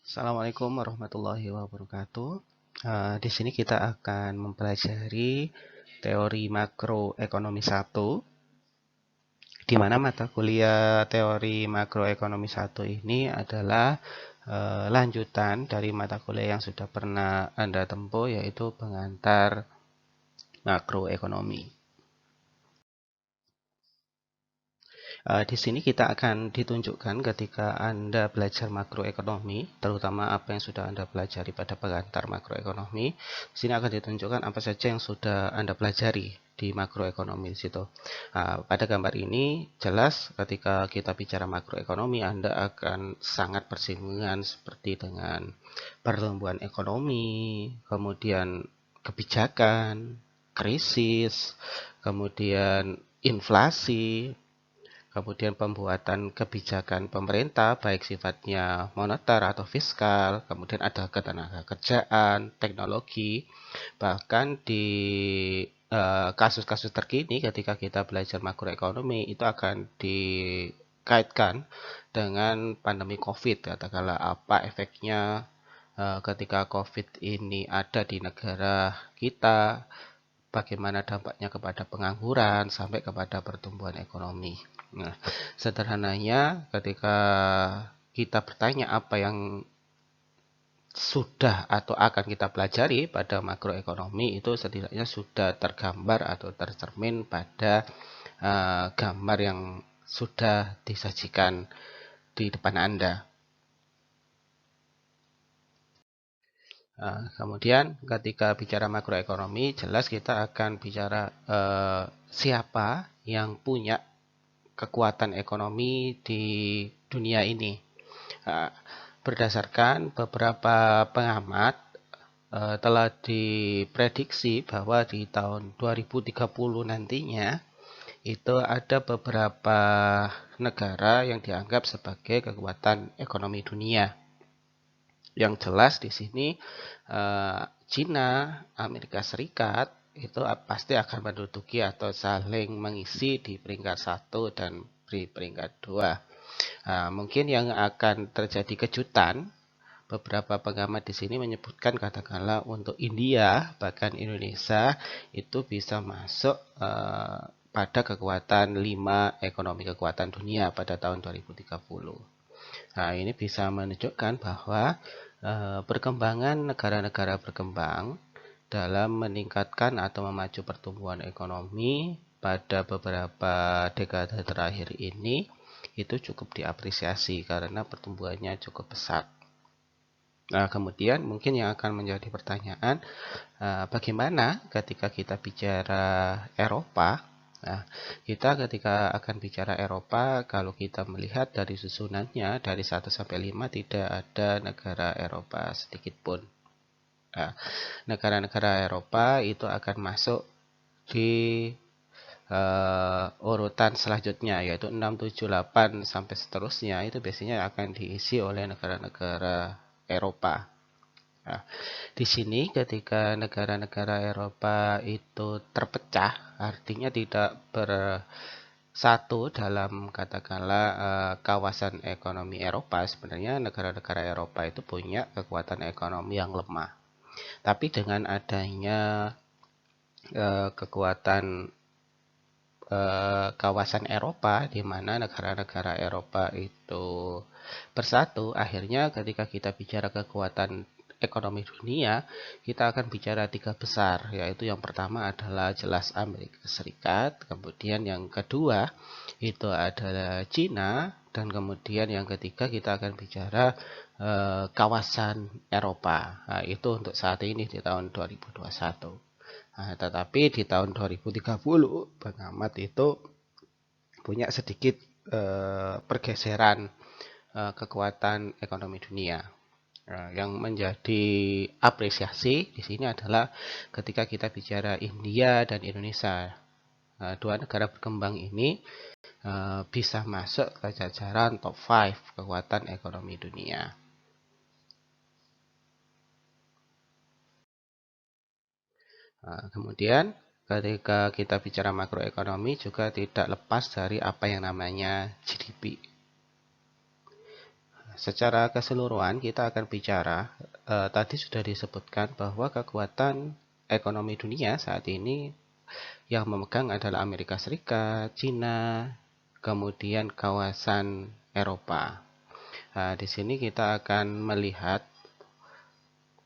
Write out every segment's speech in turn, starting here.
Assalamualaikum warahmatullahi wabarakatuh. Di sini kita akan mempelajari teori makroekonomi 1, di mana mata kuliah teori makroekonomi 1 ini adalah lanjutan dari mata kuliah yang sudah pernah Anda tempuh, yaitu pengantar makroekonomi. Di sini kita akan ditunjukkan ketika Anda belajar makroekonomi, terutama apa yang sudah Anda pelajari pada pengantar makroekonomi. Di sini akan ditunjukkan apa saja yang sudah Anda pelajari di makroekonomi di situ. Pada gambar ini jelas ketika kita bicara makroekonomi, Anda akan sangat bersinggungan seperti dengan pertumbuhan ekonomi, kemudian kebijakan, krisis, kemudian inflasi, kemudian pembuatan kebijakan pemerintah baik sifatnya moneter atau fiskal, kemudian ada ketenagakerjaan, teknologi, bahkan di kasus-kasus terkini ketika kita belajar makroekonomi itu akan dikaitkan dengan pandemi COVID, katakanlah apa efeknya ketika COVID ini ada di negara kita, bagaimana dampaknya kepada pengangguran sampai kepada pertumbuhan ekonomi. Nah, sederhananya ketika kita bertanya apa yang sudah atau akan kita pelajari pada makroekonomi, itu setidaknya sudah tergambar atau tercermin pada gambar yang sudah disajikan di depan Anda. Kemudian ketika bicara makroekonomi, jelas kita akan bicara siapa yang punya kekuatan ekonomi di dunia ini. Berdasarkan beberapa pengamat, telah diprediksi bahwa di tahun 2030 nantinya itu ada beberapa negara yang dianggap sebagai kekuatan ekonomi dunia. Yang jelas di sini Cina, Amerika Serikat itu pasti akan menduduki atau saling mengisi di peringkat 1 dan di peringkat 2. Mungkin yang akan terjadi kejutan, beberapa pengamat di sini menyebutkan katakanlah untuk India bahkan Indonesia itu bisa masuk pada kekuatan 5 ekonomi kekuatan dunia pada tahun 2030. Nah, ini bisa menunjukkan bahwa perkembangan negara-negara berkembang dalam meningkatkan atau memacu pertumbuhan ekonomi pada beberapa dekade terakhir ini itu cukup diapresiasi karena pertumbuhannya cukup pesat. Nah, kemudian mungkin yang akan menjadi pertanyaan, bagaimana ketika kita bicara Eropa? Nah, kita ketika akan bicara Eropa, kalau kita melihat dari susunannya dari 1 sampai 5 tidak ada negara Eropa sedikit pun. Nah, negara-negara Eropa itu akan masuk di urutan selanjutnya, yaitu 6, 7, 8 sampai seterusnya itu biasanya akan diisi oleh negara-negara Eropa. Nah, di sini ketika negara-negara Eropa itu terpecah, artinya tidak bersatu dalam katakanlah kawasan ekonomi Eropa. Sebenarnya negara-negara Eropa itu punya kekuatan ekonomi yang lemah. Tapi dengan adanya kekuatan kawasan Eropa, di mana negara-negara Eropa itu bersatu, akhirnya ketika kita bicara kekuatan ekonomi dunia, kita akan bicara 3 besar, yaitu yang pertama adalah jelas Amerika Serikat, kemudian yang kedua itu adalah Cina, dan kemudian yang ketiga kita akan bicara kawasan Eropa. Nah, itu untuk saat ini di tahun 2021. Nah, tetapi di tahun 2030 pengamat itu punya sedikit pergeseran kekuatan ekonomi dunia. Yang menjadi apresiasi di sini adalah ketika kita bicara India dan Indonesia. Dua negara berkembang ini bisa masuk ke jajaran top 5 kekuatan ekonomi dunia. Kemudian ketika kita bicara makroekonomi juga tidak lepas dari apa yang namanya GDP. secara keseluruhan kita akan bicara, tadi sudah disebutkan bahwa kekuatan ekonomi dunia saat ini yang memegang adalah Amerika Serikat, Cina, kemudian kawasan Eropa. Nah, di sini kita akan melihat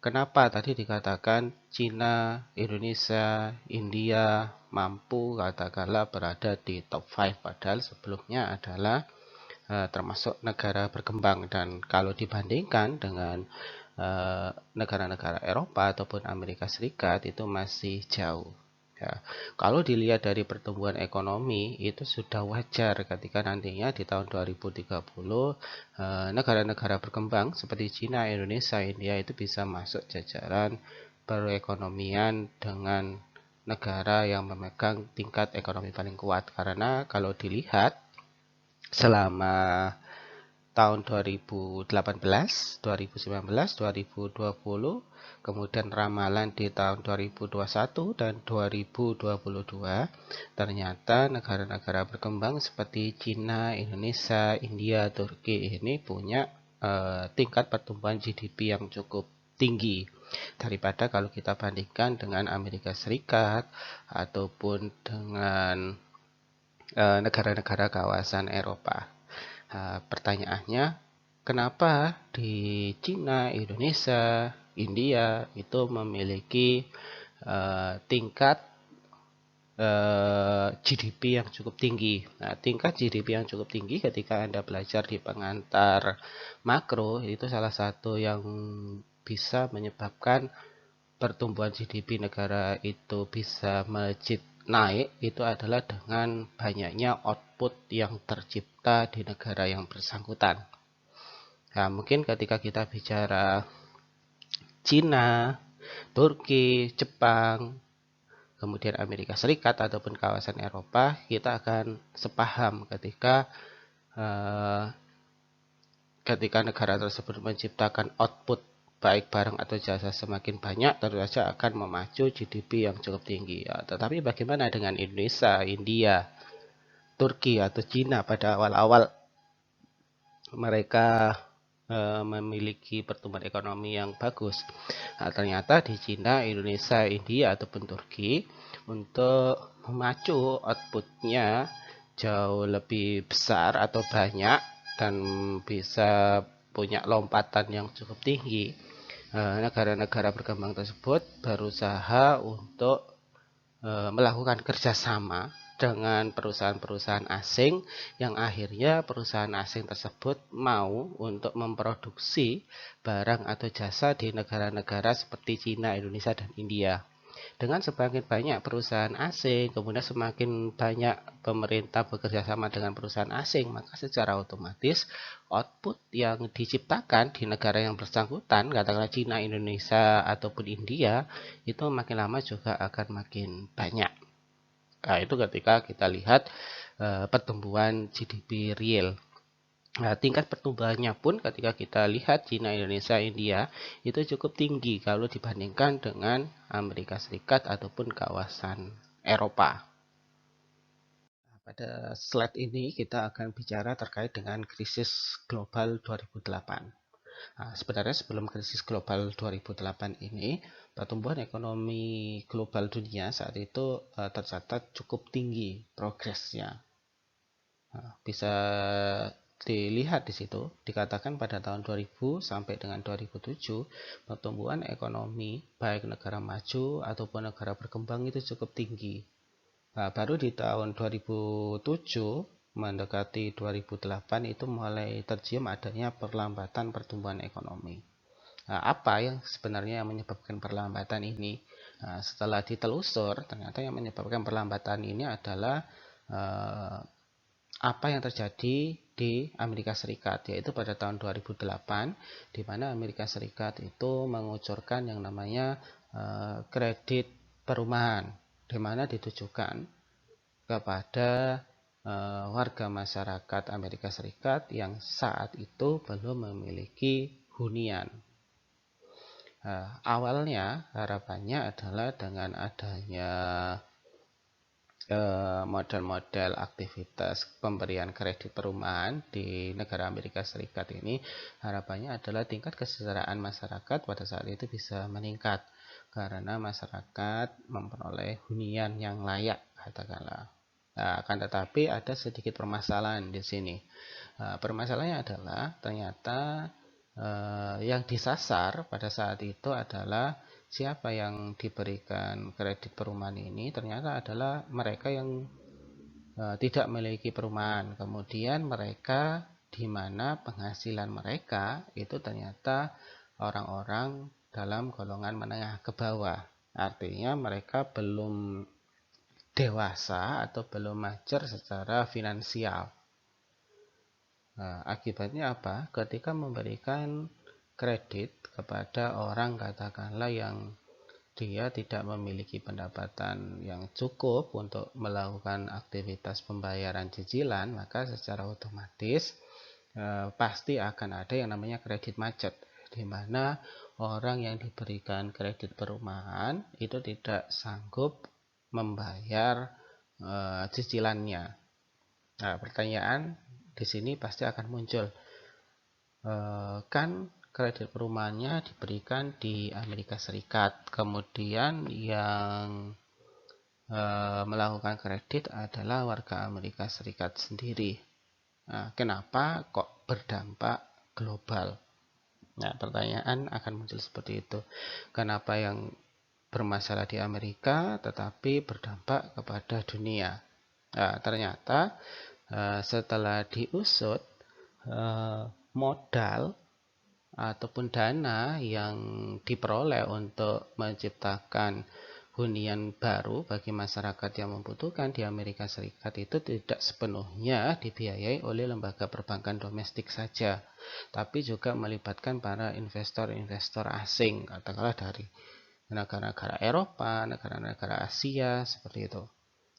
kenapa tadi dikatakan Cina, Indonesia, India mampu katakanlah berada di top 5, padahal sebelumnya adalah termasuk negara berkembang, dan kalau dibandingkan dengan negara-negara Eropa ataupun Amerika Serikat itu masih jauh. Ya, kalau dilihat dari pertumbuhan ekonomi itu sudah wajar ketika nantinya di tahun 2030 negara-negara berkembang seperti Cina, Indonesia, India itu bisa masuk jajaran perekonomian dengan negara yang memegang tingkat ekonomi paling kuat. Karena kalau dilihat selama tahun 2018, 2019, 2020, kemudian ramalan di tahun 2021 dan 2022, ternyata negara-negara berkembang seperti Cina, Indonesia, India, Turki ini punya tingkat pertumbuhan GDP yang cukup tinggi daripada kalau kita bandingkan dengan Amerika Serikat ataupun dengan negara-negara kawasan Eropa. Pertanyaannya, kenapa di Cina, Indonesia, India itu memiliki tingkat GDP yang cukup tinggi? Nah, tingkat GDP yang cukup tinggi ketika Anda belajar di pengantar makro itu salah satu yang bisa menyebabkan pertumbuhan GDP negara itu bisa melejit naik itu adalah dengan banyaknya output yang tercipta di negara yang bersangkutan. Nah, mungkin ketika kita bicara Cina, Turki, Jepang, kemudian Amerika Serikat ataupun kawasan Eropa, kita akan sepaham ketika negara tersebut menciptakan output baik barang atau jasa semakin banyak, tentu saja akan memacu GDP yang cukup tinggi. Ya, tetapi bagaimana dengan Indonesia, India, Turki atau Cina pada awal-awal mereka memiliki pertumbuhan ekonomi yang bagus? Nah, ternyata di Cina, Indonesia, India ataupun Turki untuk memacu outputnya jauh lebih besar atau banyak dan bisa punya lompatan yang cukup tinggi, negara-negara berkembang tersebut berusaha untuk melakukan kerjasama dengan perusahaan-perusahaan asing yang akhirnya perusahaan asing tersebut mau untuk memproduksi barang atau jasa di negara-negara seperti Cina, Indonesia, dan India. Dengan semakin banyak perusahaan asing, kemudian semakin banyak pemerintah bekerja sama dengan perusahaan asing, maka secara otomatis output yang diciptakan di negara yang bersangkutan, katakanlah Cina, Indonesia, ataupun India, itu makin lama juga akan makin banyak. Nah, itu ketika kita lihat pertumbuhan GDP real. Nah, tingkat pertumbuhannya pun ketika kita lihat Cina, Indonesia, India itu cukup tinggi kalau dibandingkan dengan Amerika Serikat ataupun kawasan Eropa. Nah, pada slide ini kita akan bicara terkait dengan krisis global 2008. Nah, sebenarnya sebelum krisis global 2008 ini, pertumbuhan ekonomi global dunia saat itu tercatat cukup tinggi progresnya. Nah, bisa dilihat di situ, dikatakan pada tahun 2000 sampai dengan 2007, pertumbuhan ekonomi baik negara maju ataupun negara berkembang itu cukup tinggi. Nah, baru di tahun 2007 mendekati 2008 itu mulai tercium adanya perlambatan pertumbuhan ekonomi. Nah, apa yang sebenarnya menyebabkan perlambatan ini? Nah, setelah ditelusur, ternyata yang menyebabkan perlambatan ini adalah apa yang terjadi di Amerika Serikat, yaitu pada tahun 2008, di mana Amerika Serikat itu mengucurkan yang namanya kredit perumahan, di mana ditujukan kepada warga masyarakat Amerika Serikat yang saat itu belum memiliki hunian. Awalnya harapannya adalah dengan adanya model-model aktivitas pemberian kredit perumahan di negara Amerika Serikat ini, harapannya adalah tingkat kesejahteraan masyarakat pada saat itu bisa meningkat karena masyarakat memperoleh hunian yang layak, katakanlah. Nah, akan tetapi ada sedikit permasalahan di sini. Permasalahannya adalah ternyata yang disasar pada saat itu adalah siapa yang diberikan kredit perumahan ini ternyata adalah mereka yang tidak memiliki perumahan. Kemudian mereka di mana penghasilan mereka itu ternyata orang-orang dalam golongan menengah ke bawah. Artinya mereka belum dewasa atau belum mature secara finansial. Akibatnya apa? Ketika memberikan kredit kepada orang katakanlah yang dia tidak memiliki pendapatan yang cukup untuk melakukan aktivitas pembayaran cicilan, maka secara otomatis pasti akan ada yang namanya kredit macet, di mana orang yang diberikan kredit perumahan itu tidak sanggup membayar cicilannya. Nah, pertanyaan di sini pasti akan muncul, kan kredit perumahannya diberikan di Amerika Serikat, kemudian yang melakukan kredit adalah warga Amerika Serikat sendiri. Nah, kenapa kok berdampak global? Nah, pertanyaan akan muncul seperti itu. Kenapa yang bermasalah di Amerika tetapi berdampak kepada dunia? Nah, ternyata setelah diusut, modal ataupun dana yang diperoleh untuk menciptakan hunian baru bagi masyarakat yang membutuhkan di Amerika Serikat itu tidak sepenuhnya dibiayai oleh lembaga perbankan domestik saja, tapi juga melibatkan para investor-investor asing, katakanlah dari negara-negara Eropa, negara-negara Asia, seperti itu.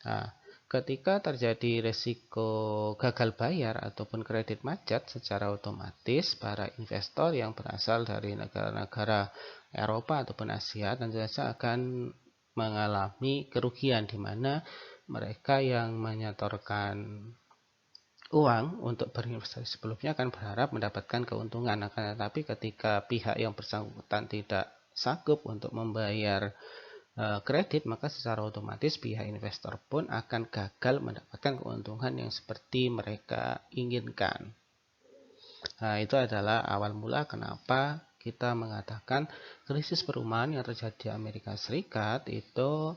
Nah, ketika terjadi risiko gagal bayar ataupun kredit macet, secara otomatis para investor yang berasal dari negara-negara Eropa ataupun Asia tentu saja akan mengalami kerugian, di mana mereka yang menyetorkan uang untuk berinvestasi sebelumnya akan berharap mendapatkan keuntungan. Akan tetapi ketika pihak yang bersangkutan tidak sanggup untuk membayar kredit, maka secara otomatis pihak investor pun akan gagal mendapatkan keuntungan yang seperti mereka inginkan. Nah, itu adalah awal mula kenapa kita mengatakan krisis perumahan yang terjadi di Amerika Serikat itu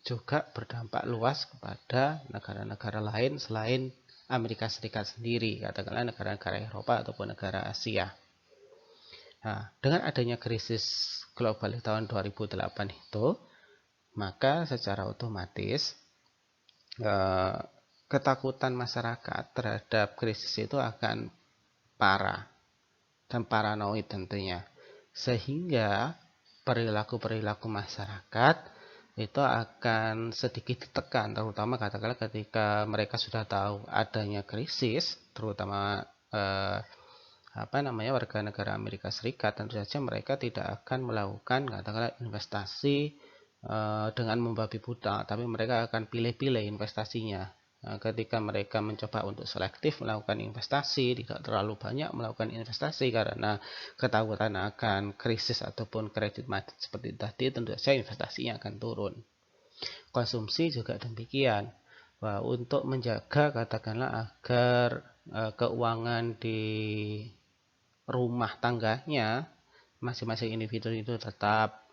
juga berdampak luas kepada negara-negara lain selain Amerika Serikat sendiri, katakanlah negara-negara Eropa ataupun negara Asia. Nah, dengan adanya krisis global di tahun 2008 itu, maka secara otomatis ketakutan masyarakat terhadap krisis itu akan parah dan paranoid tentunya, sehingga perilaku-perilaku masyarakat itu akan sedikit ditekan, terutama katakanlah ketika mereka sudah tahu adanya krisis, terutama warga negara Amerika Serikat, tentu saja mereka tidak akan melakukan katakanlah investasi dengan membabi buta, tapi mereka akan pilih-pilih investasinya. Ketika mereka mencoba untuk selektif melakukan investasi, tidak terlalu banyak melakukan investasi karena ketakutan akan krisis ataupun kredit macet seperti tadi, tentu saja investasinya akan turun. Konsumsi juga demikian. Untuk menjaga katakanlah agar keuangan di rumah tangganya masing-masing individu itu tetap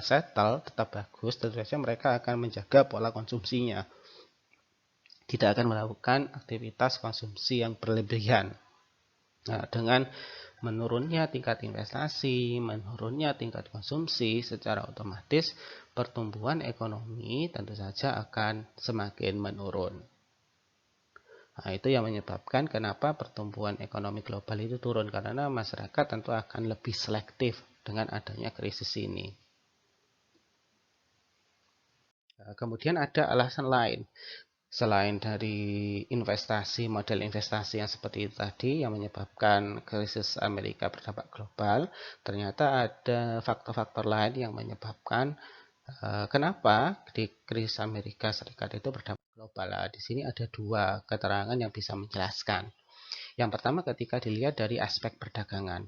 settle, tetap bagus, tentu saja mereka akan menjaga pola konsumsinya, tidak akan melakukan aktivitas konsumsi yang berlebihan. Nah, dengan menurunnya tingkat investasi, menurunnya tingkat konsumsi, secara otomatis pertumbuhan ekonomi tentu saja akan semakin menurun. Nah, itu yang menyebabkan kenapa pertumbuhan ekonomi global itu turun, karena masyarakat tentu akan lebih selektif dengan adanya krisis ini. Kemudian ada alasan lain selain dari investasi, model investasi yang seperti itu tadi yang menyebabkan krisis Amerika berdampak global. Ternyata ada faktor-faktor lain yang menyebabkan kenapa di krisis Amerika Serikat itu berdampak global. Nah, di sini ada dua keterangan yang bisa menjelaskan. Yang pertama ketika dilihat dari aspek perdagangan.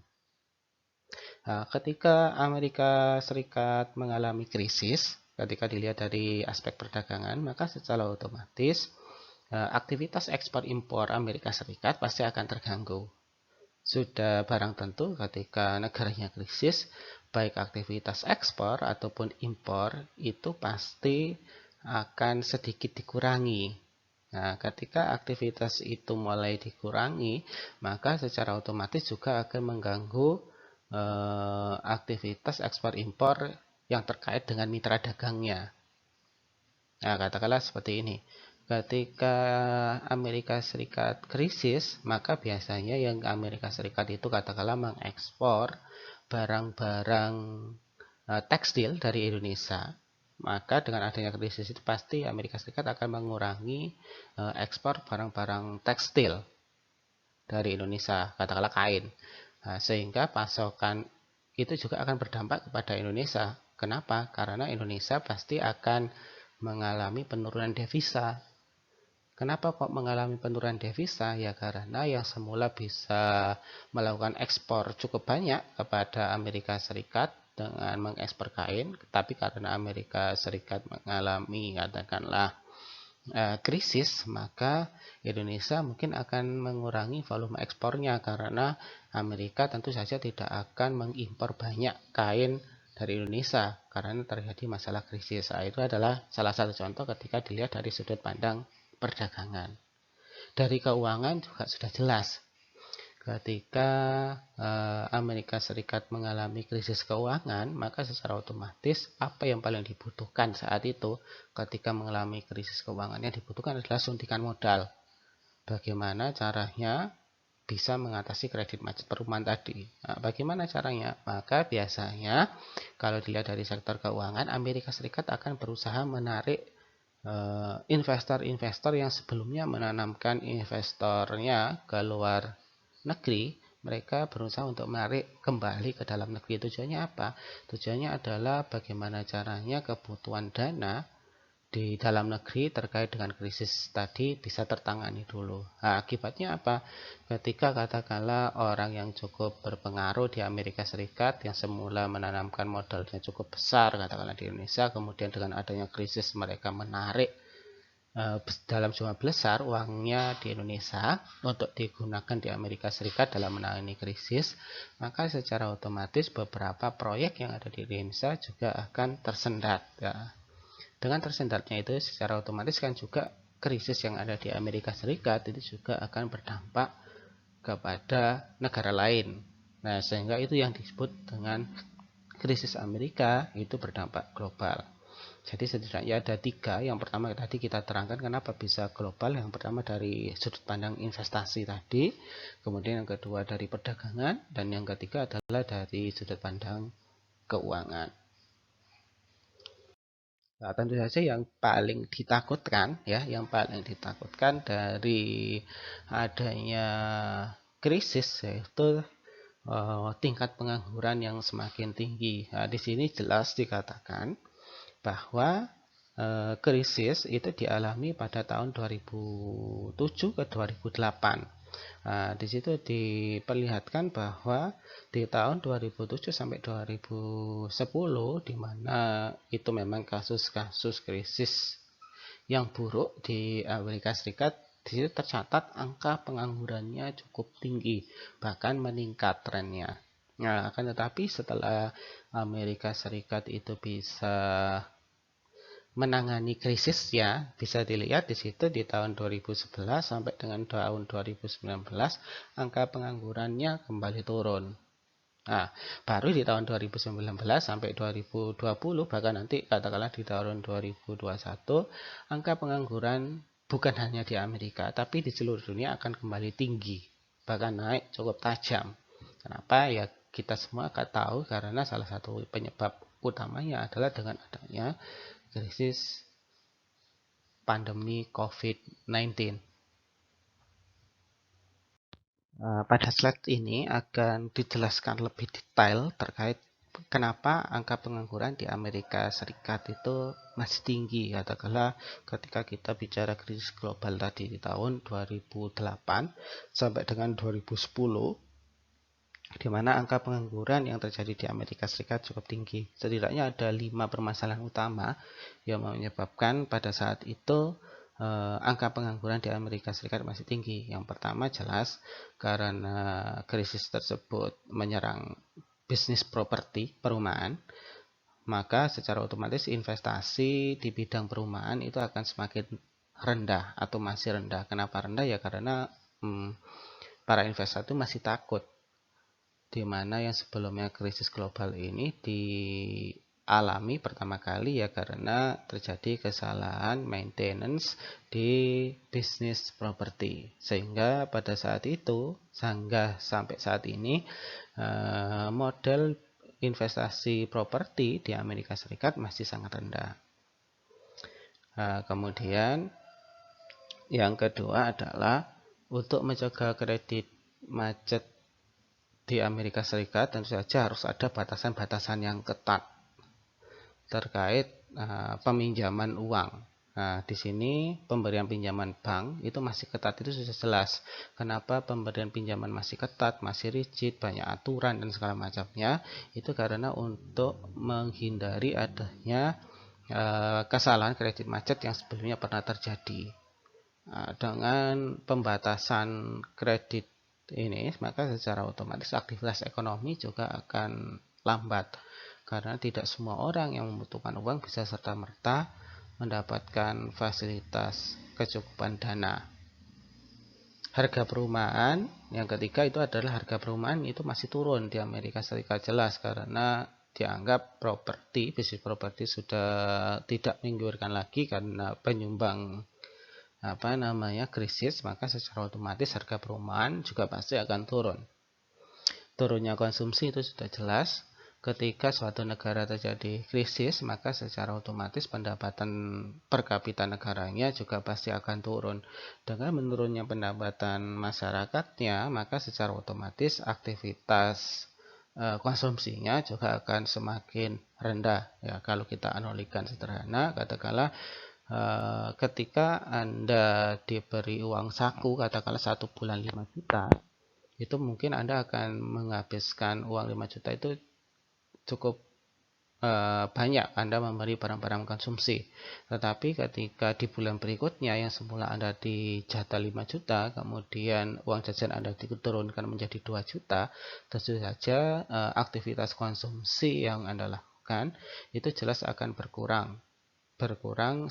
Nah, ketika Amerika Serikat mengalami krisis, ketika dilihat dari aspek perdagangan, maka secara otomatis aktivitas ekspor impor Amerika Serikat pasti akan terganggu. Sudah barang tentu ketika negaranya krisis, baik aktivitas ekspor ataupun impor itu pasti akan sedikit dikurangi. Nah, ketika aktivitas itu mulai dikurangi, maka secara otomatis juga akan mengganggu aktivitas ekspor impor yang terkait dengan mitra dagangnya. Nah, katakanlah seperti ini. Ketika Amerika Serikat krisis, maka biasanya yang Amerika Serikat itu katakanlah mengekspor barang-barang tekstil dari Indonesia. Maka dengan adanya krisis itu pasti Amerika Serikat akan mengurangi ekspor barang-barang tekstil dari Indonesia, katakanlah kain. Nah, sehingga pasokan itu juga akan berdampak kepada Indonesia. Kenapa? Karena Indonesia pasti akan mengalami penurunan devisa. Kenapa kok mengalami penurunan devisa? Ya karena yang semula bisa melakukan ekspor cukup banyak kepada Amerika Serikat dengan mengekspor kain, tapi karena Amerika Serikat mengalami katakanlah krisis, maka Indonesia mungkin akan mengurangi volume ekspornya karena Amerika tentu saja tidak akan mengimpor banyak kain dari Indonesia karena terjadi masalah krisis. Nah, itu adalah salah satu contoh ketika dilihat dari sudut pandang perdagangan. Dari keuangan juga sudah jelas. Ketika Amerika Serikat mengalami krisis keuangan, maka secara otomatis apa yang paling dibutuhkan saat itu ketika mengalami krisis keuangan yang dibutuhkan adalah suntikan modal. Bagaimana caranya bisa mengatasi kredit macet perumahan tadi. Nah, bagaimana caranya? Maka biasanya kalau dilihat dari sektor keuangan, Amerika Serikat akan berusaha menarik investor-investor yang sebelumnya menanamkan investornya ke luar negeri. Mereka berusaha untuk menarik kembali ke dalam negeri. Tujuannya apa? Tujuannya adalah bagaimana caranya kebutuhan dana di dalam negeri terkait dengan krisis tadi bisa tertangani dulu. Nah, akibatnya apa? Ketika katakanlah orang yang cukup berpengaruh di Amerika Serikat yang semula menanamkan modalnya cukup besar katakanlah di Indonesia, kemudian dengan adanya krisis mereka menarik dalam jumlah besar uangnya di Indonesia untuk digunakan di Amerika Serikat dalam menangani krisis, maka secara otomatis beberapa proyek yang ada di Indonesia juga akan tersendat. Ya. Dengan tersendatnya itu secara otomatis kan juga krisis yang ada di Amerika Serikat itu juga akan berdampak kepada negara lain. Nah, sehingga itu yang disebut dengan krisis Amerika itu berdampak global. Jadi setidaknya ada tiga. Yang pertama tadi kita terangkan kenapa bisa global. Yang pertama dari sudut pandang investasi tadi, kemudian yang kedua dari perdagangan, dan yang ketiga adalah dari sudut pandang keuangan. Nah, tentu saja yang paling ditakutkan ya, yang paling ditakutkan dari adanya krisis yaitu tingkat pengangguran yang semakin tinggi. Nah, di sini jelas dikatakan bahwa krisis itu dialami pada tahun 2007 ke 2008. Nah, di situ diperlihatkan bahwa di tahun 2007 sampai 2010 di mana itu memang kasus-kasus krisis yang buruk di Amerika Serikat, di situ tercatat angka penganggurannya cukup tinggi, bahkan meningkat trennya. Nah, akan tetapi setelah Amerika Serikat itu bisa menangani krisisnya, bisa dilihat di situ di tahun 2011 sampai dengan tahun 2019 angka penganggurannya kembali turun. Nah, baru di tahun 2019 sampai 2020 bahkan nanti katakanlah di tahun 2021 angka pengangguran bukan hanya di Amerika tapi di seluruh dunia akan kembali tinggi, bahkan naik cukup tajam. Kenapa? Ya kita semua akan tahu karena salah satu penyebab utamanya adalah dengan adanya krisis pandemi COVID-19. Pada slide ini akan dijelaskan lebih detail terkait kenapa angka pengangguran di Amerika Serikat itu masih tinggi, katakanlah ketika kita bicara krisis global tadi di tahun 2008 sampai dengan 2010, di mana angka pengangguran yang terjadi di Amerika Serikat cukup tinggi. Setidaknya ada 5 permasalahan utama yang menyebabkan pada saat itu angka pengangguran di Amerika Serikat masih tinggi. Yang pertama jelas karena krisis tersebut menyerang bisnis properti perumahan, maka secara otomatis investasi di bidang perumahan itu akan semakin rendah atau masih rendah. Kenapa rendah? Ya karena para investor itu masih takut, di mana yang sebelumnya krisis global ini dialami pertama kali ya karena terjadi kesalahan maintenance di bisnis properti, sehingga pada saat itu sampai saat ini model investasi properti di Amerika Serikat masih sangat rendah. Kemudian yang kedua adalah untuk mencegah kredit macet di Amerika Serikat, tentu saja harus ada batasan-batasan yang ketat terkait peminjaman uang. Nah, di sini pemberian pinjaman bank itu masih ketat, itu sudah jelas. Kenapa pemberian pinjaman masih ketat, masih rigid, banyak aturan dan segala macamnya? Itu karena untuk menghindari adanya kesalahan kredit macet yang sebelumnya pernah terjadi. Dengan pembatasan kredit ini, maka secara otomatis aktivitas ekonomi juga akan lambat, karena tidak semua orang yang membutuhkan uang bisa serta-merta mendapatkan fasilitas kecukupan dana. Harga perumahan yang ketiga itu adalah harga perumahan itu masih turun di Amerika Serikat, jelas karena dianggap bisnis properti sudah tidak menggiurkan lagi karena penyumbang krisis, maka secara otomatis harga perumahan juga pasti akan turun. Turunnya konsumsi itu sudah jelas. Ketika suatu negara terjadi krisis, maka secara otomatis pendapatan per kapita negaranya juga pasti akan turun. Dengan menurunnya pendapatan masyarakatnya, maka secara otomatis aktivitas konsumsinya juga akan semakin rendah. Ya, kalau kita analogikan sederhana, katakanlah ketika Anda diberi uang saku, katakanlah 1 bulan 5 juta, itu mungkin Anda akan menghabiskan uang 5 juta itu cukup banyak Anda memberi barang-barang konsumsi. Tetapi ketika di bulan berikutnya yang semula Anda dijatah 5 juta, kemudian uang jajan Anda diturunkan menjadi 2 juta, tentu saja aktivitas konsumsi yang Anda lakukan itu jelas akan berkurang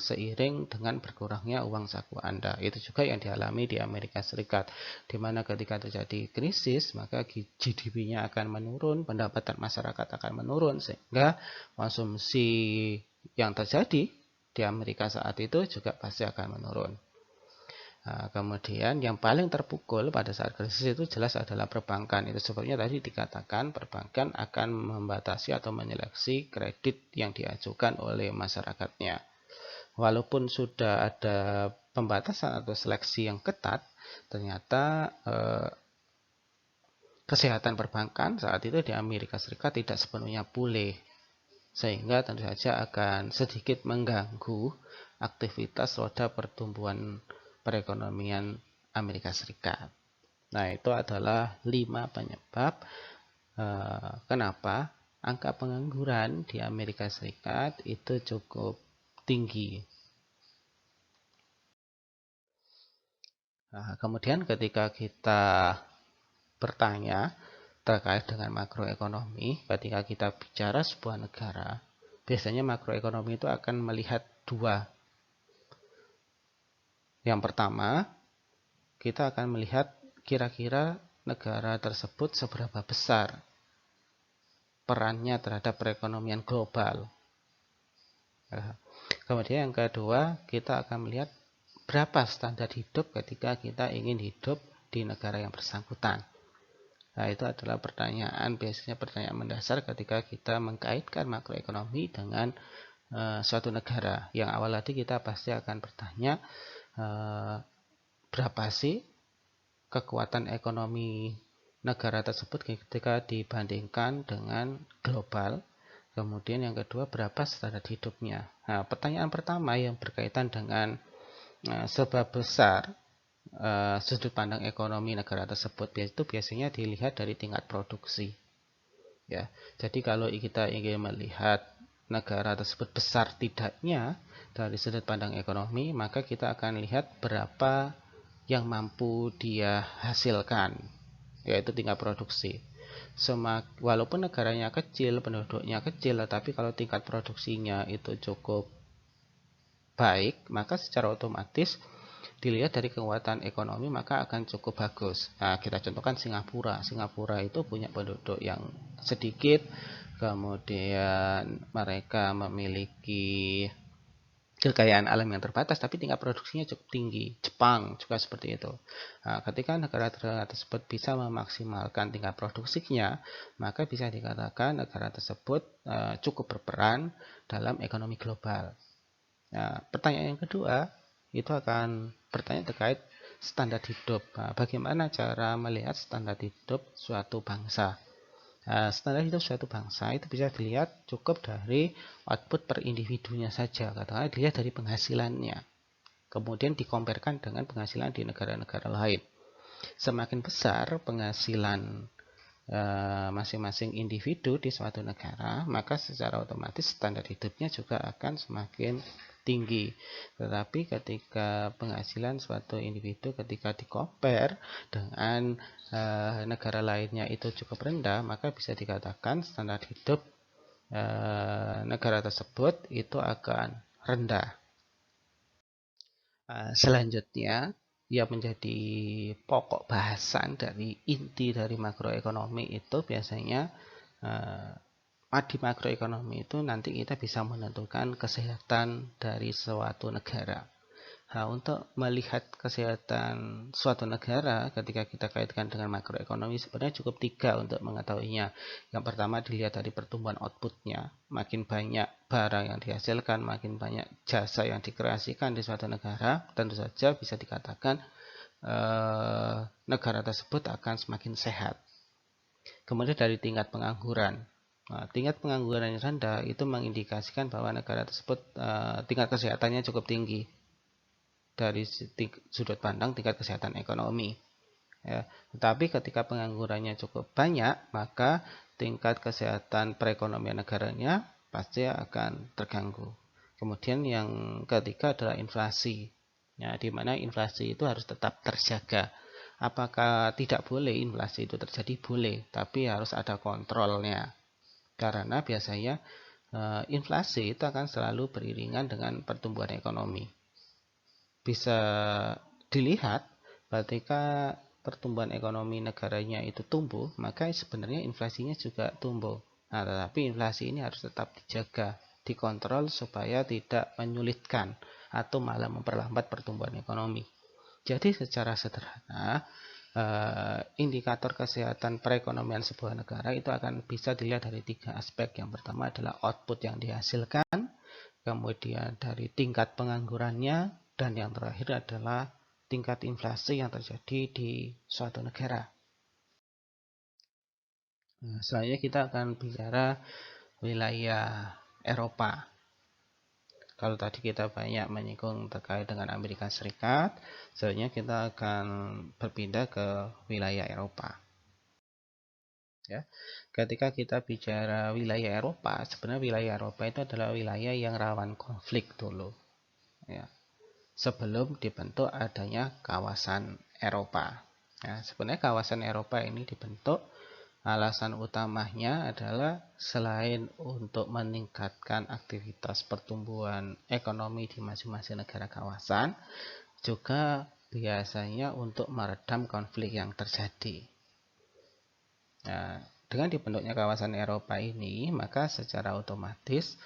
seiring dengan berkurangnya uang saku Anda. Itu juga yang dialami di Amerika Serikat, di mana ketika terjadi krisis, maka GDP-nya akan menurun, pendapatan masyarakat akan menurun, sehingga konsumsi yang terjadi di Amerika saat itu juga pasti akan menurun. Kemudian yang paling terpukul pada saat krisis itu jelas adalah perbankan. Itu sebabnya tadi dikatakan perbankan akan membatasi atau menyeleksi kredit yang diajukan oleh masyarakatnya. Walaupun sudah ada pembatasan atau seleksi yang ketat, ternyata kesehatan perbankan saat itu di Amerika Serikat tidak sepenuhnya pulih, sehingga tentu saja akan sedikit mengganggu aktivitas roda pertumbuhan perekonomian Amerika Serikat. Nah, itu adalah 5 penyebab kenapa angka pengangguran di Amerika Serikat itu cukup tinggi. Nah, kemudian ketika kita bertanya terkait dengan makroekonomi, ketika kita bicara sebuah negara, biasanya makroekonomi itu akan melihat 2. Yang pertama, kita akan melihat kira-kira negara tersebut seberapa besar perannya terhadap perekonomian global. Kemudian yang kedua, kita akan melihat berapa standar hidup ketika kita ingin hidup di negara yang bersangkutan. Nah, itu adalah biasanya pertanyaan mendasar ketika kita mengkaitkan makroekonomi dengan suatu negara. Yang awal tadi kita pasti akan bertanya berapa sih kekuatan ekonomi negara tersebut ketika dibandingkan dengan global. Kemudian yang kedua, berapa standar hidupnya. Nah, pertanyaan pertama yang berkaitan dengan seberapa besar sudut pandang ekonomi negara tersebut itu biasanya dilihat dari tingkat produksi. Ya, jadi kalau kita ingin melihat negara tersebut besar tidaknya dari sudut pandang ekonomi, maka kita akan lihat berapa yang mampu dia hasilkan, yaitu tingkat produksi. Walaupun negaranya kecil, penduduknya kecil, tetapi kalau tingkat produksinya itu cukup baik, maka secara otomatis dilihat dari kekuatan ekonomi maka akan cukup bagus. Nah, kita contohkan Singapura. Singapura itu punya penduduk yang sedikit, kemudian mereka memiliki kekayaan alam yang terbatas, tapi tingkat produksinya cukup tinggi. Jepang juga seperti itu. Nah, ketika negara tersebut bisa memaksimalkan tingkat produksinya, maka bisa dikatakan negara tersebut cukup berperan dalam ekonomi global. Nah, pertanyaan yang kedua itu akan bertanya terkait standar hidup. Nah, bagaimana cara melihat standar hidup suatu bangsa? Nah, standar hidup suatu bangsa itu bisa dilihat cukup dari output per individunya saja. Katakanlah dilihat dari penghasilannya. Kemudian dikomparkan dengan penghasilan di negara-negara lain. Semakin besar penghasilan masing-masing individu di suatu negara, maka secara otomatis standar hidupnya juga akan semakin tinggi. Tetapi ketika penghasilan suatu individu ketika di-compare dengan negara lainnya itu cukup rendah, maka bisa dikatakan standar hidup negara tersebut itu akan rendah. Selanjutnya, yang menjadi pokok bahasan dari inti dari makroekonomi itu biasanya di makroekonomi itu nanti kita bisa menentukan kesehatan dari suatu negara. Nah, untuk melihat kesehatan suatu negara ketika kita kaitkan dengan makroekonomi sebenarnya cukup 3 untuk mengetahuinya. Yang pertama dilihat dari pertumbuhan outputnya. Makin banyak barang yang dihasilkan, makin banyak jasa yang dikreasikan di suatu negara, tentu saja bisa dikatakan negara tersebut akan semakin sehat. Kemudian dari tingkat pengangguran. Nah, tingkat pengangguran yang rendah itu mengindikasikan bahwa negara tersebut tingkat kesehatannya cukup tinggi dari sudut pandang tingkat kesehatan ekonomi. Ya, tetapi ketika penganggurannya cukup banyak, maka tingkat kesehatan perekonomian negaranya pasti akan terganggu. Kemudian yang ketiga adalah inflasi. Ya, di mana inflasi itu harus tetap terjaga. Apakah tidak boleh inflasi itu terjadi? Boleh, tapi harus ada kontrolnya. Karena biasanya inflasi itu akan selalu beriringan dengan pertumbuhan ekonomi. Bisa dilihat ketika pertumbuhan ekonomi negaranya itu tumbuh, maka sebenarnya inflasinya juga tumbuh. Nah, tetapi inflasi ini harus tetap dijaga, dikontrol supaya tidak menyulitkan atau malah memperlambat pertumbuhan ekonomi. Jadi secara sederhana, indikator kesehatan perekonomian sebuah negara itu akan bisa dilihat dari 3 aspek. Yang pertama adalah output yang dihasilkan, kemudian dari tingkat penganggurannya, dan yang terakhir adalah tingkat inflasi yang terjadi di suatu negara. Nah, selanjutnya kita akan bicara wilayah Eropa. Kalau tadi kita banyak menyinggung terkait dengan Amerika Serikat, selanjutnya kita akan berpindah ke wilayah Eropa. Ya, ketika kita bicara wilayah Eropa, sebenarnya wilayah Eropa itu adalah wilayah yang rawan konflik dulu. Ya, sebelum dibentuk adanya kawasan Eropa. Ya, sebenarnya kawasan Eropa ini dibentuk alasan utamanya adalah selain untuk meningkatkan aktivitas pertumbuhan ekonomi di masing-masing negara kawasan, juga biasanya untuk meredam konflik yang terjadi. Nah, dengan dibentuknya kawasan Eropa ini, maka secara otomatis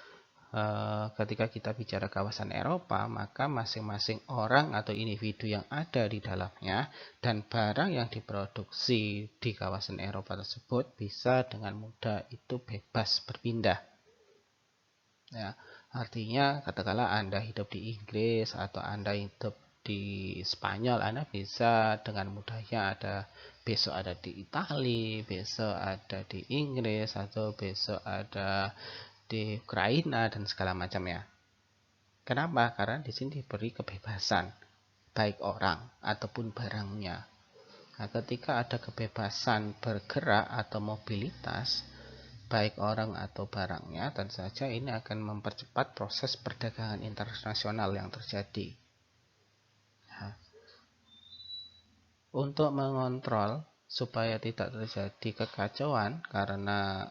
ketika kita bicara kawasan Eropa, maka masing-masing orang atau individu yang ada di dalamnya dan barang yang diproduksi di kawasan Eropa tersebut bisa dengan mudah itu bebas berpindah. Ya, artinya katakanlah Anda hidup di Inggris atau Anda hidup di Spanyol, Anda bisa dengan mudahnya ada besok ada di Italia, besok ada di Inggris, atau besok ada di Ukraina dan segala macam ya. Kenapa? Karena di sini diberi kebebasan baik orang ataupun barangnya. Nah, ketika ada kebebasan bergerak atau mobilitas baik orang atau barangnya, tentu saja ini akan mempercepat proses perdagangan internasional yang terjadi. Nah, untuk mengontrol supaya tidak terjadi kekacauan karena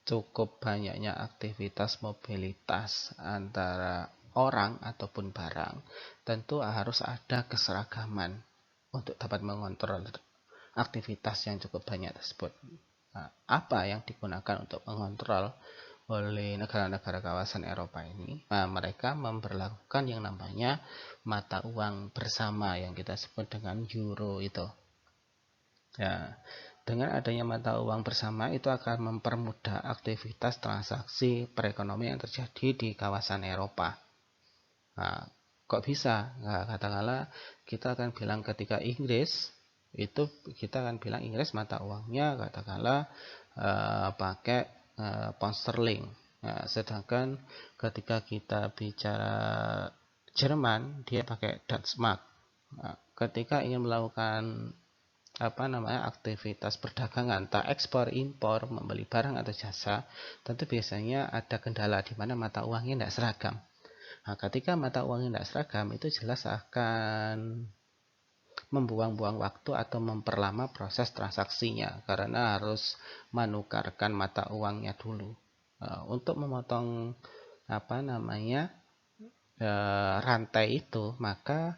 cukup banyaknya aktivitas mobilitas antara orang ataupun barang, tentu harus ada keseragaman untuk dapat mengontrol aktivitas yang cukup banyak tersebut. Nah, apa yang digunakan untuk mengontrol oleh negara-negara kawasan Eropa ini? Nah, mereka memperlakukan yang namanya mata uang bersama yang kita sebut dengan euro itu. Ya, dengan adanya mata uang bersama itu akan mempermudah aktivitas transaksi perekonomian yang terjadi di kawasan Eropa. Nah, kok bisa? Nah, katakanlah kita akan bilang ketika Inggris itu kita akan bilang Inggris mata uangnya katakanlah pakai pound sterling. Nah, sedangkan ketika kita bicara Jerman dia pakai Deutschmark. Nah, ketika ingin melakukan aktivitas perdagangan, tak ekspor impor, membeli barang atau jasa, tentu biasanya ada kendala di mana mata uangnya tidak seragam. Nah, ketika mata uangnya tidak seragam, itu jelas akan membuang-buang waktu atau memperlama proses transaksinya karena harus menukarkan mata uangnya dulu. Untuk memotong rantai itu, maka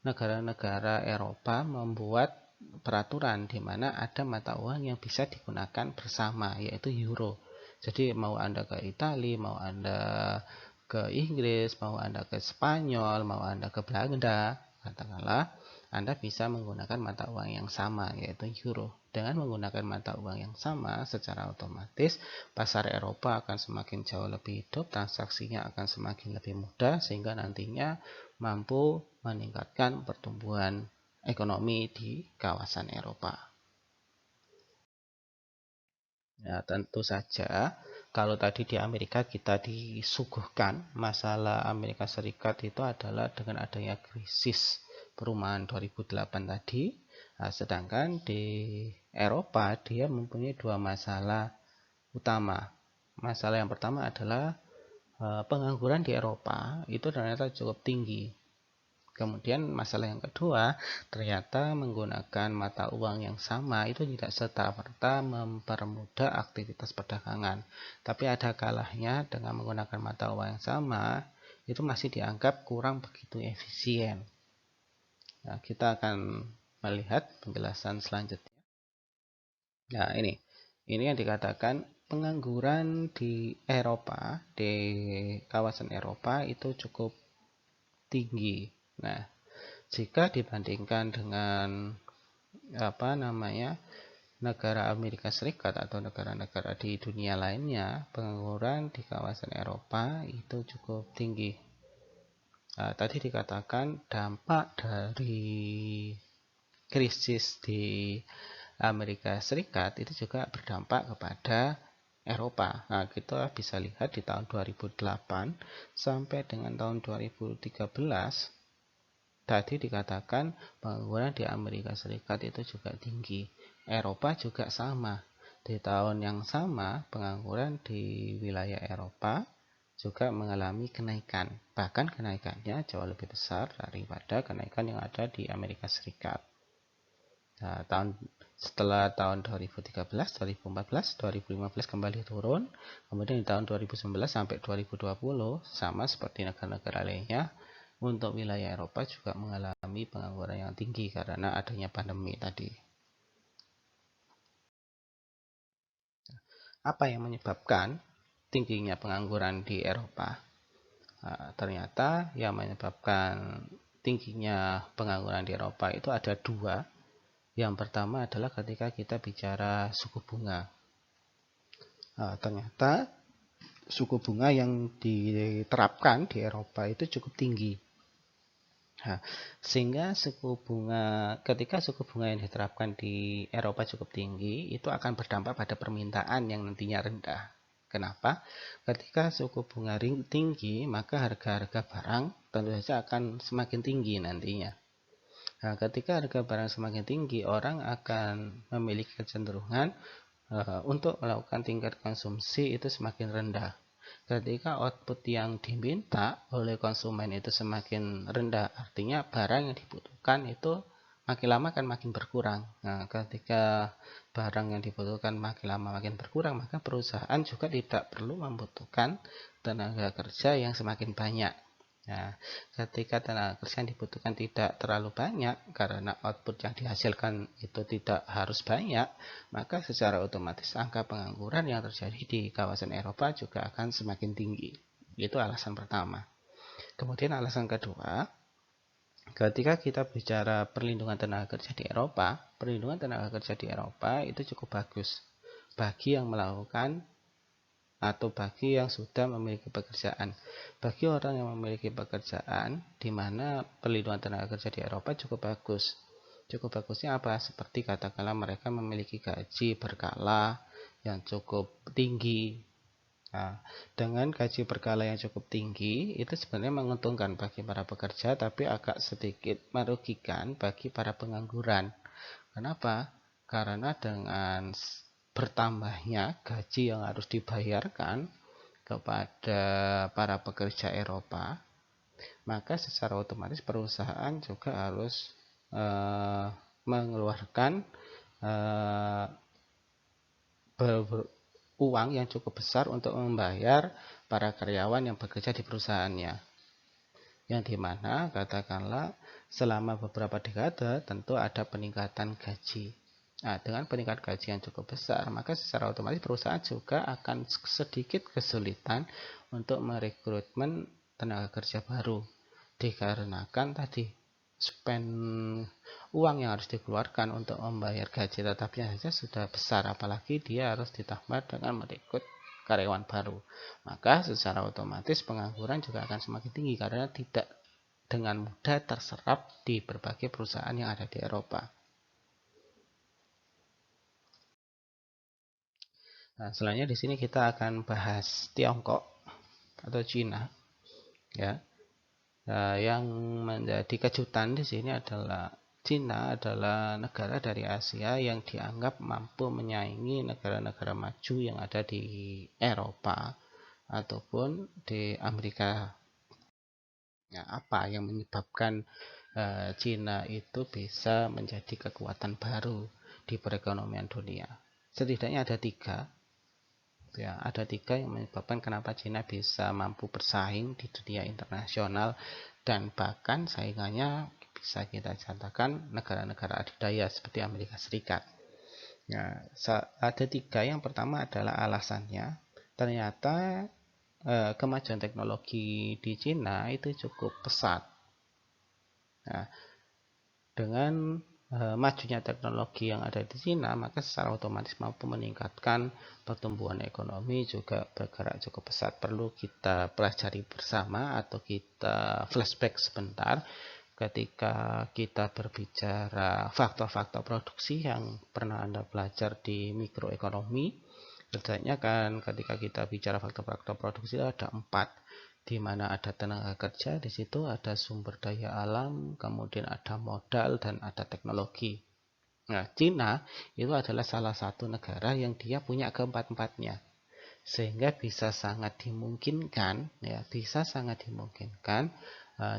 negara-negara Eropa membuat peraturan di mana ada mata uang yang bisa digunakan bersama, yaitu euro. Jadi mau Anda ke Italia, mau Anda ke Inggris, mau Anda ke Spanyol, mau Anda ke Belanda, katakanlah Anda bisa menggunakan mata uang yang sama, yaitu euro. Dengan menggunakan mata uang yang sama, secara otomatis pasar Eropa akan semakin jauh lebih hidup, transaksinya akan semakin lebih mudah, sehingga nantinya mampu meningkatkan pertumbuhan ekonomi di kawasan Eropa. Ya, tentu saja kalau tadi di Amerika kita disuguhkan masalah Amerika Serikat itu adalah dengan adanya krisis perumahan 2008 tadi. Nah, sedangkan di Eropa dia mempunyai dua masalah utama. Masalah yang pertama adalah pengangguran di Eropa itu ternyata cukup tinggi. Kemudian masalah yang kedua, ternyata menggunakan mata uang yang sama itu tidak serta-merta mempermudah aktivitas perdagangan. Tapi ada kalanya dengan menggunakan mata uang yang sama, itu masih dianggap kurang begitu efisien. Nah, kita akan melihat penjelasan selanjutnya. Nah, ini yang dikatakan pengangguran di Eropa, di kawasan Eropa itu cukup tinggi. Nah, jika dibandingkan dengan negara Amerika Serikat atau negara-negara di dunia lainnya, pengangguran di kawasan Eropa itu cukup tinggi. Nah, tadi dikatakan dampak dari krisis di Amerika Serikat itu juga berdampak kepada Eropa. Nah, kita bisa lihat di tahun 2008 sampai dengan tahun 2013 tadi dikatakan pengangguran di Amerika Serikat itu juga tinggi. Eropa juga sama. Di tahun yang sama, pengangguran di wilayah Eropa juga mengalami kenaikan. Bahkan kenaikannya jauh lebih besar daripada kenaikan yang ada di Amerika Serikat. Nah, setelah tahun 2013, 2014, 2015 kembali turun. Kemudian di tahun 2019 sampai 2020 sama seperti negara-negara lainnya. Untuk wilayah Eropa juga mengalami pengangguran yang tinggi karena adanya pandemi tadi. Apa yang menyebabkan tingginya pengangguran di Eropa? Ternyata yang menyebabkan tingginya pengangguran di Eropa itu ada dua. Yang pertama adalah ketika kita bicara suku bunga. Ternyata suku bunga yang diterapkan di Eropa itu cukup tinggi. Nah, sehingga ketika suku bunga yang diterapkan di Eropa cukup tinggi, itu akan berdampak pada permintaan yang nantinya rendah. Kenapa? Ketika suku bunga tinggi, maka harga-harga barang tentu saja akan semakin tinggi nantinya. Nah, ketika harga barang semakin tinggi, orang akan memiliki kecenderungan untuk melakukan tingkat konsumsi itu semakin rendah. Ketika output yang diminta oleh konsumen itu semakin rendah, artinya barang yang dibutuhkan itu makin lama akan makin berkurang. Nah, ketika barang yang dibutuhkan makin lama makin berkurang, maka perusahaan juga tidak perlu membutuhkan tenaga kerja yang semakin banyak. Nah, ketika tenaga kerja yang dibutuhkan tidak terlalu banyak karena output yang dihasilkan itu tidak harus banyak, maka secara otomatis angka pengangguran yang terjadi di kawasan Eropa juga akan semakin tinggi. Itu alasan pertama. Kemudian alasan kedua, ketika kita bicara perlindungan tenaga kerja di Eropa, perlindungan tenaga kerja di Eropa itu cukup bagus bagi yang melakukan atau bagi yang sudah memiliki pekerjaan. Bagi orang yang memiliki pekerjaan, di mana perlindungan tenaga kerja di Eropa cukup bagus. Cukup bagusnya apa? Seperti katakanlah mereka memiliki gaji berkala yang cukup tinggi. Nah, dengan gaji berkala yang cukup tinggi, itu sebenarnya menguntungkan bagi para pekerja, tapi agak sedikit merugikan bagi para pengangguran. Kenapa? Karena dengan bertambahnya gaji yang harus dibayarkan kepada para pekerja Eropa, maka secara otomatis perusahaan juga harus mengeluarkan eh, uang yang cukup besar untuk membayar para karyawan yang bekerja di perusahaannya. Yang dimana katakanlah selama beberapa dekade tentu ada peningkatan gaji. Nah, dengan peningkatan gaji yang cukup besar, maka secara otomatis perusahaan juga akan sedikit kesulitan untuk merekrutmen tenaga kerja baru. Dikarenakan tadi spend uang yang harus dikeluarkan untuk membayar gaji tetapnya saja sudah besar, apalagi dia harus ditambah dengan merekrut karyawan baru. Maka secara otomatis pengangguran juga akan semakin tinggi karena tidak dengan mudah terserap di berbagai perusahaan yang ada di Eropa. Nah, selanjutnya di sini kita akan bahas Tiongkok atau Cina, ya. Nah, yang menjadi kejutan di sini adalah Cina adalah negara dari Asia yang dianggap mampu menyaingi negara-negara maju yang ada di Eropa ataupun di Amerika. Ya, apa yang menyebabkan Cina itu bisa menjadi kekuatan baru di perekonomian dunia? Setidaknya ada tiga. Ya, ada tiga yang menyebabkan kenapa Cina bisa mampu bersaing di dunia internasional dan bahkan saingannya bisa kita katakan negara-negara adidaya seperti Amerika Serikat. Ya, ada tiga. Yang pertama adalah alasannya ternyata kemajuan teknologi di Cina itu cukup pesat. Nah, dengan majunya teknologi yang ada di Cina, maka secara otomatis mampu meningkatkan pertumbuhan ekonomi juga bergerak cukup pesat. Perlu kita pelajari bersama atau kita flashback sebentar ketika kita berbicara faktor-faktor produksi yang pernah Anda belajar di mikroekonomi. Sebenarnya kan ketika kita bicara faktor-faktor produksi ada 4, di mana ada tenaga kerja, di situ ada sumber daya alam, kemudian ada modal dan ada teknologi. Nah, Cina itu adalah salah satu negara yang dia punya keempat-empatnya, sehingga bisa sangat dimungkinkan, ya, bisa sangat dimungkinkan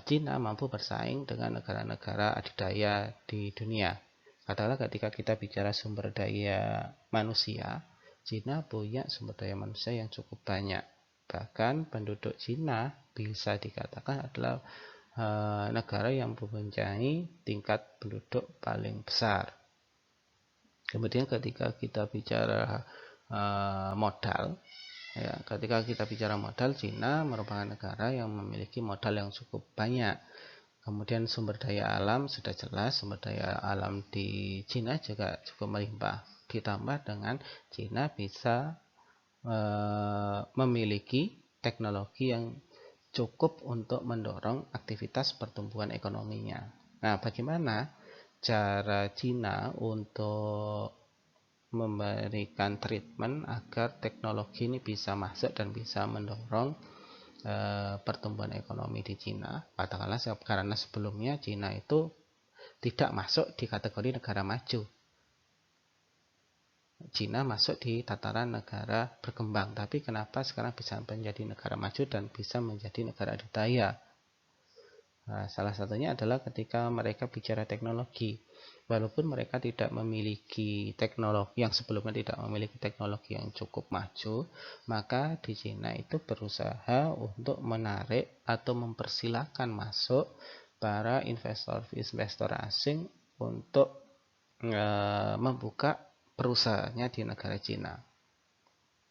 Cina mampu bersaing dengan negara-negara adidaya di dunia. Katakanlah ketika kita bicara sumber daya manusia, Cina punya sumber daya manusia yang cukup banyak. Bahkan penduduk Cina bisa dikatakan adalah negara yang mempunyai tingkat penduduk paling besar. Kemudian ketika kita bicara modal, ya, ketika kita bicara modal, Cina merupakan negara yang memiliki modal yang cukup banyak. Kemudian sumber daya alam sudah jelas, sumber daya alam di Cina juga cukup melimpah. Ditambah dengan Cina bisa memiliki teknologi yang cukup untuk mendorong aktivitas pertumbuhan ekonominya. Nah, bagaimana cara Cina untuk memberikan treatment agar teknologi ini bisa masuk dan bisa mendorong pertumbuhan ekonomi di Cina? Katakanlah karena sebelumnya Cina itu tidak masuk di kategori negara maju. Cina masuk di tataran negara berkembang, tapi kenapa sekarang bisa menjadi negara maju dan bisa menjadi negara adidaya? Nah, salah satunya adalah ketika mereka bicara teknologi. Walaupun mereka tidak memiliki teknologi yang sebelumnya tidak memiliki teknologi yang cukup maju, maka di Cina itu berusaha untuk menarik atau mempersilahkan masuk para investor asing untuk membuka perusahaannya di negara Cina.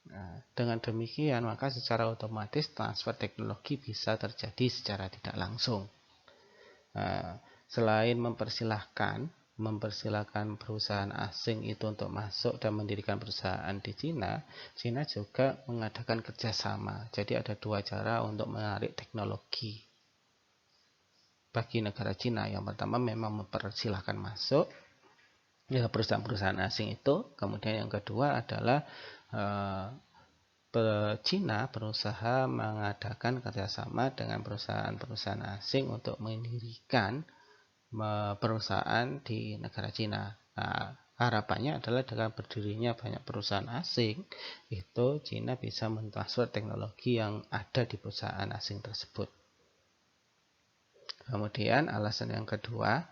Nah, dengan demikian maka secara otomatis transfer teknologi bisa terjadi secara tidak langsung. Nah, selain mempersilahkan perusahaan asing itu untuk masuk dan mendirikan perusahaan di Cina, Cina juga mengadakan kerjasama. Jadi ada dua cara untuk menarik teknologi bagi negara Cina. Yang pertama memang mempersilahkan masuk perusahaan-perusahaan asing itu. Kemudian yang kedua adalah Cina berusaha mengadakan kerjasama dengan perusahaan-perusahaan asing untuk mendirikan perusahaan di negara Cina. Nah, harapannya adalah dengan berdirinya banyak perusahaan asing, itu Cina bisa mentransfer teknologi yang ada di perusahaan asing tersebut. Kemudian alasan yang kedua,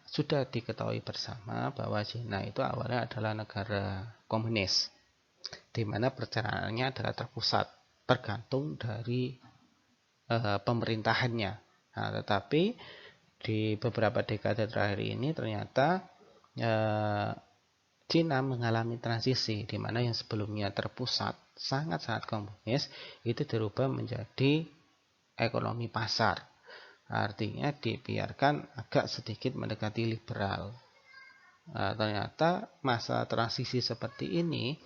sudah diketahui bersama bahwa Cina itu awalnya adalah negara komunis, di mana perencanaannya adalah terpusat, tergantung dari pemerintahannya. Nah, tetapi di beberapa dekade terakhir ini ternyata Cina mengalami transisi, di mana yang sebelumnya terpusat, sangat-sangat komunis, itu dirubah menjadi ekonomi pasar. Artinya dibiarkan agak sedikit mendekati liberal. Nah, ternyata masa transisi seperti ini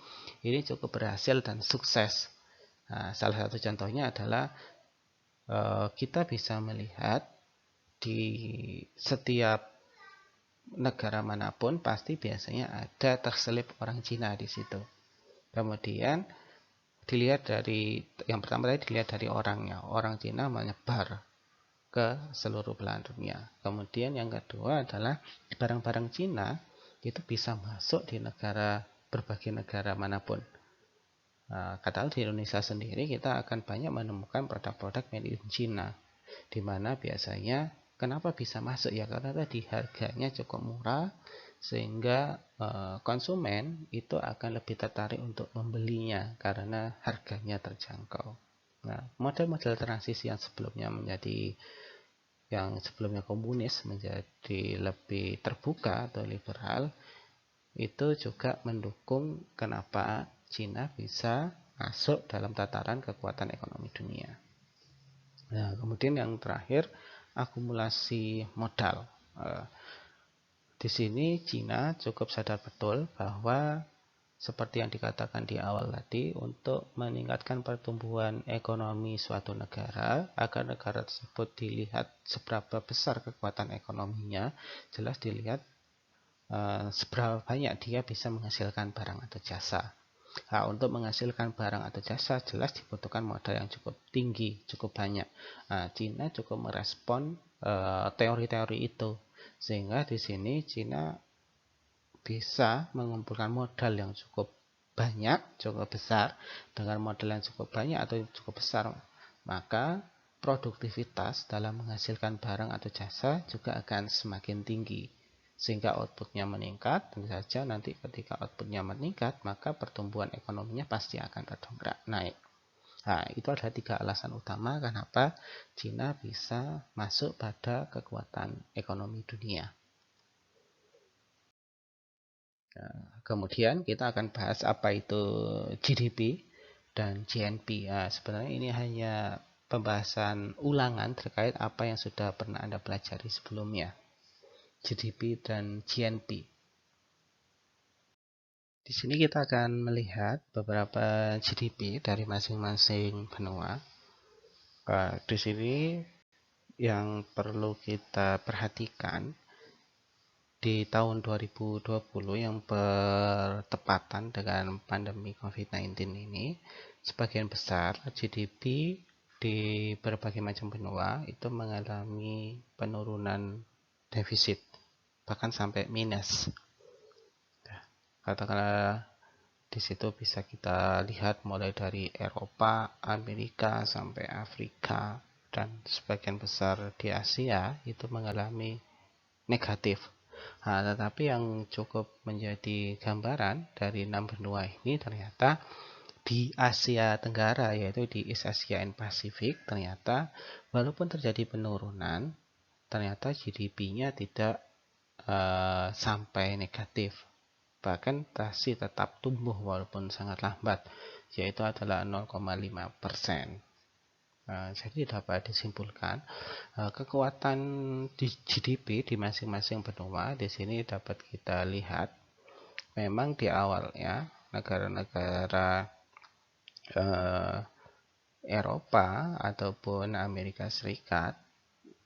cukup berhasil dan sukses. Nah, salah satu contohnya adalah kita bisa melihat di setiap negara manapun pasti biasanya ada terselip orang Cina di situ. Kemudian dilihat dari yang pertama tadi dilihat dari orangnya. Orang Cina menyebar ke seluruh belahan dunia. Kemudian yang kedua adalah barang-barang Cina itu bisa masuk di berbagai negara manapun. Katakan di Indonesia sendiri kita akan banyak menemukan produk-produk made in China, di mana biasanya kenapa bisa masuk ya karena tadi harganya cukup murah sehingga konsumen itu akan lebih tertarik untuk membelinya karena harganya terjangkau. Nah, model-model transisi yang sebelumnya komunis menjadi lebih terbuka atau liberal itu juga mendukung kenapa Cina bisa masuk dalam tataran kekuatan ekonomi dunia. Nah, kemudian yang terakhir akumulasi modal. Di sini Cina cukup sadar betul bahwa seperti yang dikatakan di awal tadi, untuk meningkatkan pertumbuhan ekonomi suatu negara, agar negara tersebut dilihat seberapa besar kekuatan ekonominya, jelas dilihat seberapa banyak dia bisa menghasilkan barang atau jasa. Nah, untuk menghasilkan barang atau jasa jelas dibutuhkan modal yang cukup tinggi, cukup banyak. Nah, Cina cukup merespon teori-teori itu, sehingga di sini Cina bisa mengumpulkan modal yang cukup banyak, cukup besar. Dengan modal yang cukup banyak atau cukup besar, maka produktivitas dalam menghasilkan barang atau jasa juga akan semakin tinggi, sehingga outputnya meningkat. Tentu saja nanti ketika outputnya meningkat, maka pertumbuhan ekonominya pasti akan terdongkrak naik. Nah, itu adalah 3 alasan utama kenapa Cina bisa masuk pada kekuatan ekonomi dunia. Nah, kemudian kita akan bahas apa itu GDP dan GNP. Nah, sebenarnya ini hanya pembahasan ulangan terkait apa yang sudah pernah Anda pelajari sebelumnya. GDP dan GNP. Di sini kita akan melihat beberapa GDP dari masing-masing benua. Di sini yang perlu kita perhatikan di tahun 2020 yang bertepatan dengan pandemi COVID-19 ini, sebagian besar GDP di berbagai macam benua itu mengalami penurunan defisit, bahkan sampai minus. Katakanlah di situ bisa kita lihat mulai dari Eropa, Amerika, sampai Afrika, dan sebagian besar di Asia itu mengalami negatif. Nah, tetapi yang cukup menjadi gambaran dari 6 benua ini ternyata di Asia Tenggara, yaitu di East Asia and Pacific, ternyata walaupun terjadi penurunan, ternyata GDP-nya tidak sampai negatif, bahkan masih tetap tumbuh walaupun sangat lambat, yaitu adalah 0,5%. Jadi dapat disimpulkan kekuatan di GDP di masing-masing benua di sini dapat kita lihat memang di awalnya negara-negara Eropa ataupun Amerika Serikat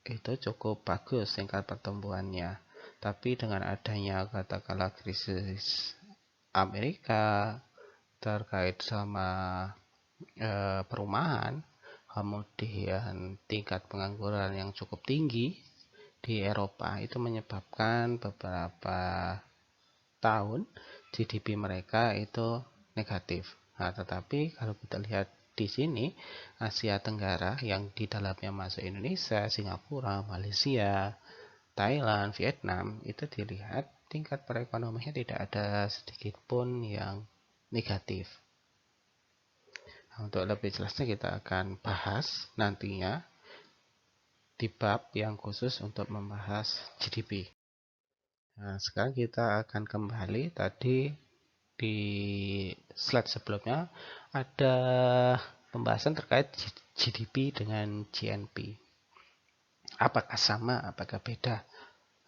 itu cukup bagus tingkat pertumbuhannya, tapi dengan adanya katakanlah krisis Amerika terkait sama perumahan, kemudian tingkat pengangguran yang cukup tinggi di Eropa itu menyebabkan beberapa tahun GDP mereka itu negatif. Nah, tetapi kalau kita lihat di sini Asia Tenggara yang di dalamnya masuk Indonesia, Singapura, Malaysia, Thailand, Vietnam, itu dilihat tingkat perekonomiannya tidak ada sedikit pun yang negatif. Nah, untuk lebih jelasnya kita akan bahas nantinya di bab yang khusus untuk membahas GDP. Nah, sekarang kita akan kembali tadi di slide sebelumnya ada pembahasan terkait GDP dengan GNP. Apakah sama, apakah beda?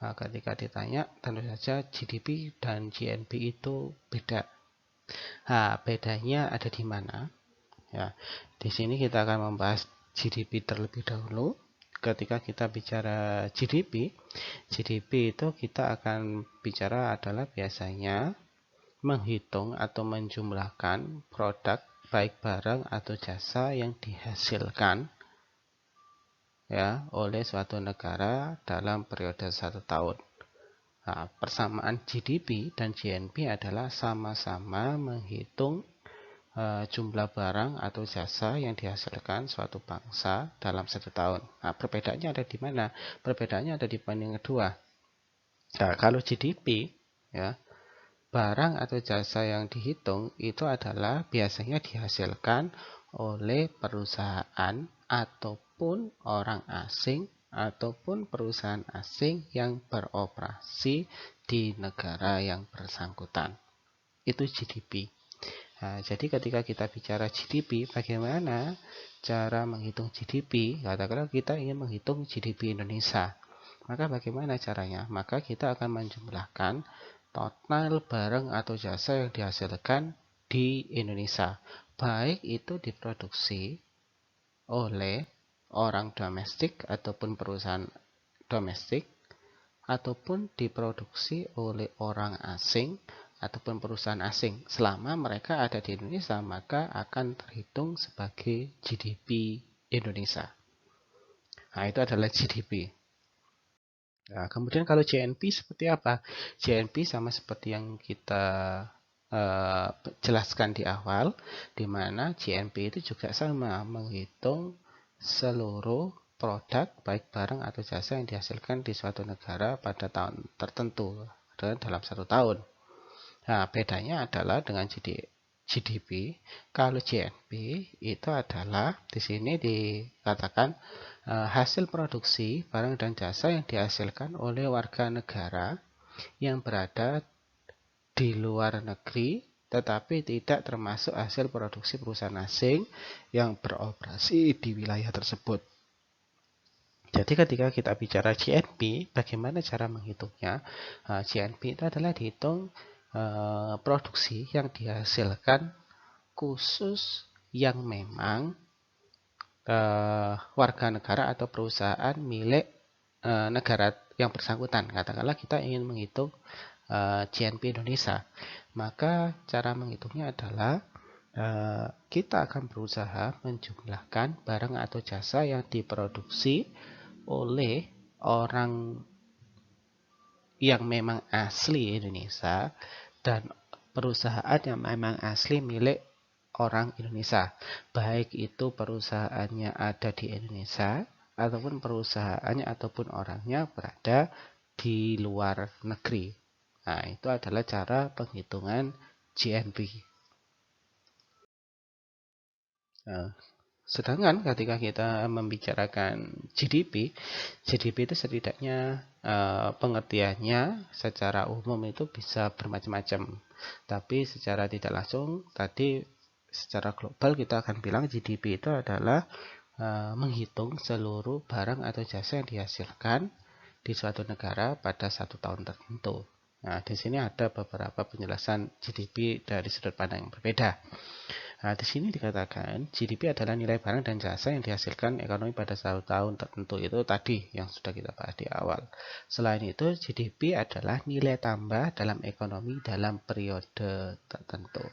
Nah, ketika ditanya, tentu saja GDP dan GNP itu beda. Nah, bedanya ada di mana? Ya, di sini kita akan membahas GDP terlebih dahulu. Ketika kita bicara GDP itu kita akan bicara adalah biasanya menghitung atau menjumlahkan produk baik barang atau jasa yang dihasilkan ya oleh suatu negara dalam periode 1 tahun. Nah, persamaan GDP dan GNP adalah sama-sama menghitung jumlah barang atau jasa yang dihasilkan suatu bangsa dalam 1 tahun. Nah, perbedaannya ada di mana? Perbedaannya ada di poin yang kedua. Nah, kalau GDP ya, barang atau jasa yang dihitung itu adalah biasanya dihasilkan oleh perusahaan ataupun orang asing ataupun perusahaan asing yang beroperasi di negara yang bersangkutan. Itu GDP. Nah, jadi ketika kita bicara GDP, bagaimana cara menghitung GDP? Katakanlah kita ingin menghitung GDP Indonesia. Maka bagaimana caranya? Maka kita akan menjumlahkan total barang atau jasa yang dihasilkan di Indonesia, baik itu diproduksi oleh orang domestik ataupun perusahaan domestik, ataupun diproduksi oleh orang asing ataupun perusahaan asing. Selama mereka ada di Indonesia, maka akan terhitung sebagai GDP Indonesia. Nah, itu adalah GDP. Nah, kemudian kalau GNP seperti apa? GNP sama seperti yang kita jelaskan di awal, di mana GNP itu juga sama menghitung seluruh produk baik barang atau jasa yang dihasilkan di suatu negara pada tahun tertentu dalam 1 tahun. Nah, bedanya adalah dengan GDP. Kalau GNP itu adalah di sini dikatakan hasil produksi barang dan jasa yang dihasilkan oleh warga negara yang berada di luar negeri tetapi tidak termasuk hasil produksi perusahaan asing yang beroperasi di wilayah tersebut. Jadi ketika kita bicara GNP, bagaimana cara menghitungnya? GNP itu adalah dihitung produksi yang dihasilkan khusus yang memang warga negara atau perusahaan milik negara yang bersangkutan. Katakanlah kita ingin menghitung GNP Indonesia, maka cara menghitungnya adalah kita akan berusaha menjumlahkan barang atau jasa yang diproduksi oleh orang yang memang asli Indonesia dan perusahaan yang memang asli milik orang Indonesia, baik itu perusahaannya ada di Indonesia ataupun perusahaannya ataupun orangnya berada di luar negeri. Nah, itu adalah cara penghitungan GNP. Nah, sedangkan ketika kita membicarakan GDP, GDP itu setidaknya pengertiannya secara umum itu bisa bermacam-macam. Tapi secara tidak langsung, tadi secara global kita akan bilang GDP itu adalah menghitung seluruh barang atau jasa yang dihasilkan di suatu negara pada satu tahun tertentu. Nah, di sini ada beberapa penjelasan GDP dari sudut pandang yang berbeda. Nah, di sini dikatakan GDP adalah nilai barang dan jasa yang dihasilkan ekonomi pada satu tahun tertentu. Itu tadi yang sudah kita bahas di awal. Selain itu, GDP adalah nilai tambah dalam ekonomi dalam periode tertentu.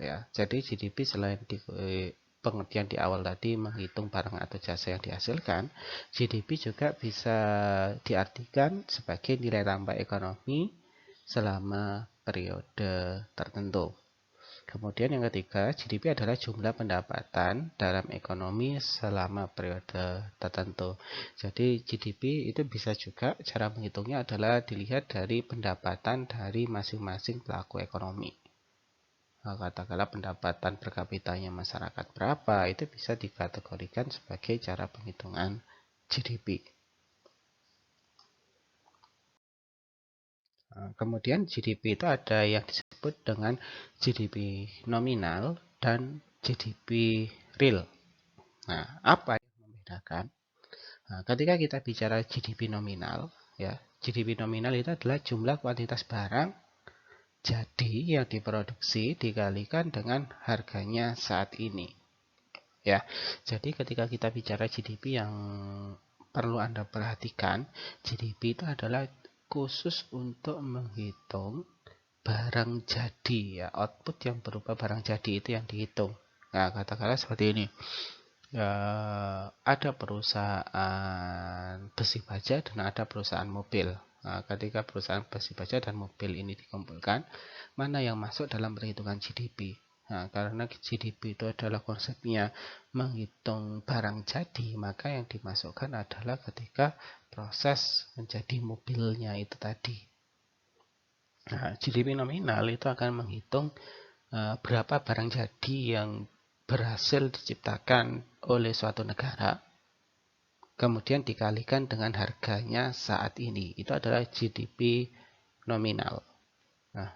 Ya, jadi GDP selain di pengertian di awal tadi menghitung barang atau jasa yang dihasilkan, GDP juga bisa diartikan sebagai nilai tambah ekonomi selama periode tertentu. Kemudian yang ketiga, GDP adalah jumlah pendapatan dalam ekonomi selama periode tertentu. Jadi GDP itu bisa juga cara menghitungnya adalah dilihat dari pendapatan dari masing-masing pelaku ekonomi. Nah, katakanlah pendapatan per kapitanya masyarakat berapa, itu bisa dikategorikan sebagai cara penghitungan GDP. Kemudian GDP itu ada yang disebut dengan GDP nominal dan GDP real. Nah, apa yang membedakan? Nah, ketika kita bicara GDP nominal, ya, GDP nominal itu adalah jumlah kuantitas barang jadi yang diproduksi dikalikan dengan harganya saat ini. Ya, jadi ketika kita bicara GDP yang perlu Anda perhatikan, GDP itu adalah khusus untuk menghitung barang jadi, ya, output yang berupa barang jadi itu yang dihitung. Nah, katakanlah seperti ini. Ada perusahaan besi baja dan ada perusahaan mobil. Nah, ketika perusahaan besi baja dan mobil ini dikumpulkan, mana yang masuk dalam perhitungan GDP? Nah, karena GDP itu adalah konsepnya menghitung barang jadi, maka yang dimasukkan adalah ketika proses menjadi mobilnya itu tadi. Nah, GDP nominal itu akan menghitung berapa barang jadi yang berhasil diciptakan oleh suatu negara, kemudian dikalikan dengan harganya saat ini. Itu adalah GDP nominal. Nah,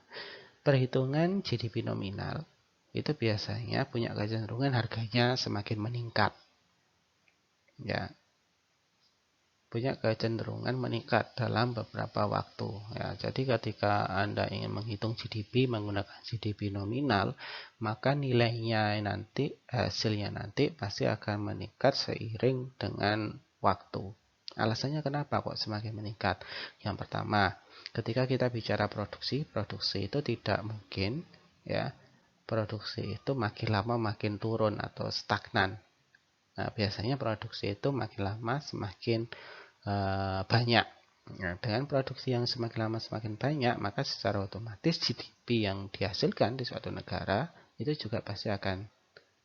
perhitungan GDP nominal itu biasanya punya kecenderungan harganya semakin meningkat. Ya, punya kecenderungan meningkat dalam beberapa waktu. Ya, jadi ketika Anda ingin menghitung GDP menggunakan GDP nominal, maka nilainya nanti, hasilnya nanti pasti akan meningkat seiring dengan waktu. Alasannya kenapa kok semakin meningkat? Yang pertama, ketika kita bicara produksi, produksi itu tidak mungkin, ya, produksi itu makin lama makin turun atau stagnan. Nah, biasanya produksi itu makin lama semakin banyak. Nah, dengan produksi yang semakin lama semakin banyak, maka secara otomatis GDP yang dihasilkan di suatu negara itu juga pasti akan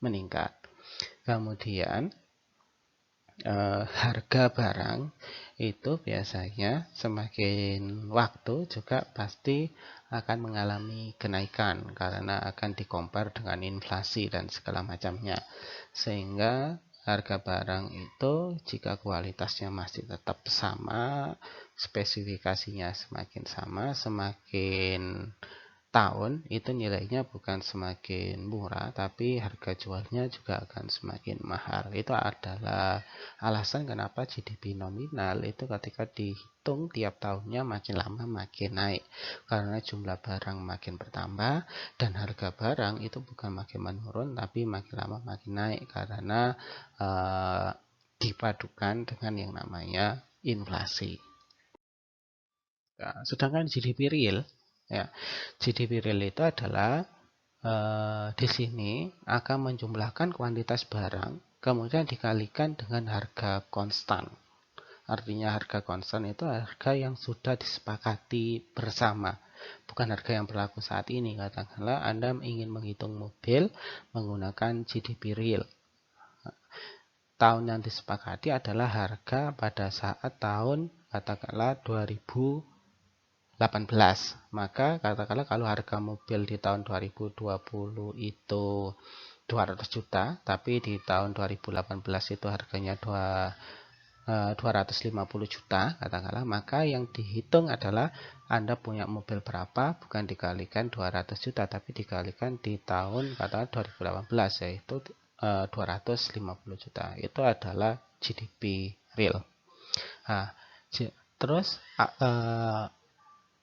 meningkat. Kemudian harga barang itu biasanya semakin waktu juga pasti akan mengalami kenaikan karena akan dikompar dengan inflasi dan segala macamnya. Sehingga harga barang itu jika kualitasnya masih tetap sama, spesifikasinya semakin sama, semakin tahun itu nilainya bukan semakin murah, tapi harga jualnya juga akan semakin mahal. Itu adalah alasan kenapa GDP nominal itu ketika dihitung tiap tahunnya makin lama makin naik, karena jumlah barang makin bertambah dan harga barang itu bukan makin menurun tapi makin lama makin naik, karena dipadukan dengan yang namanya inflasi. Nah, sedangkan GDP real, ya, GDP real itu adalah di sini akan menjumlahkan kuantitas barang kemudian dikalikan dengan harga konstan. Artinya harga konstan itu harga yang sudah disepakati bersama, bukan harga yang berlaku saat ini. Katakanlah Anda ingin menghitung mobil menggunakan GDP real. Tahun yang disepakati adalah harga pada saat tahun katakanlah 2018. Maka katakanlah kalau harga mobil di tahun 2020 itu 200 juta, tapi di tahun 2018 itu harganya 250 juta katakanlah, maka yang dihitung adalah Anda punya mobil berapa, bukan dikalikan 200 juta tapi dikalikan di tahun katakanlah 2018, yaitu 250 juta. Itu adalah GDP real. Nah, terus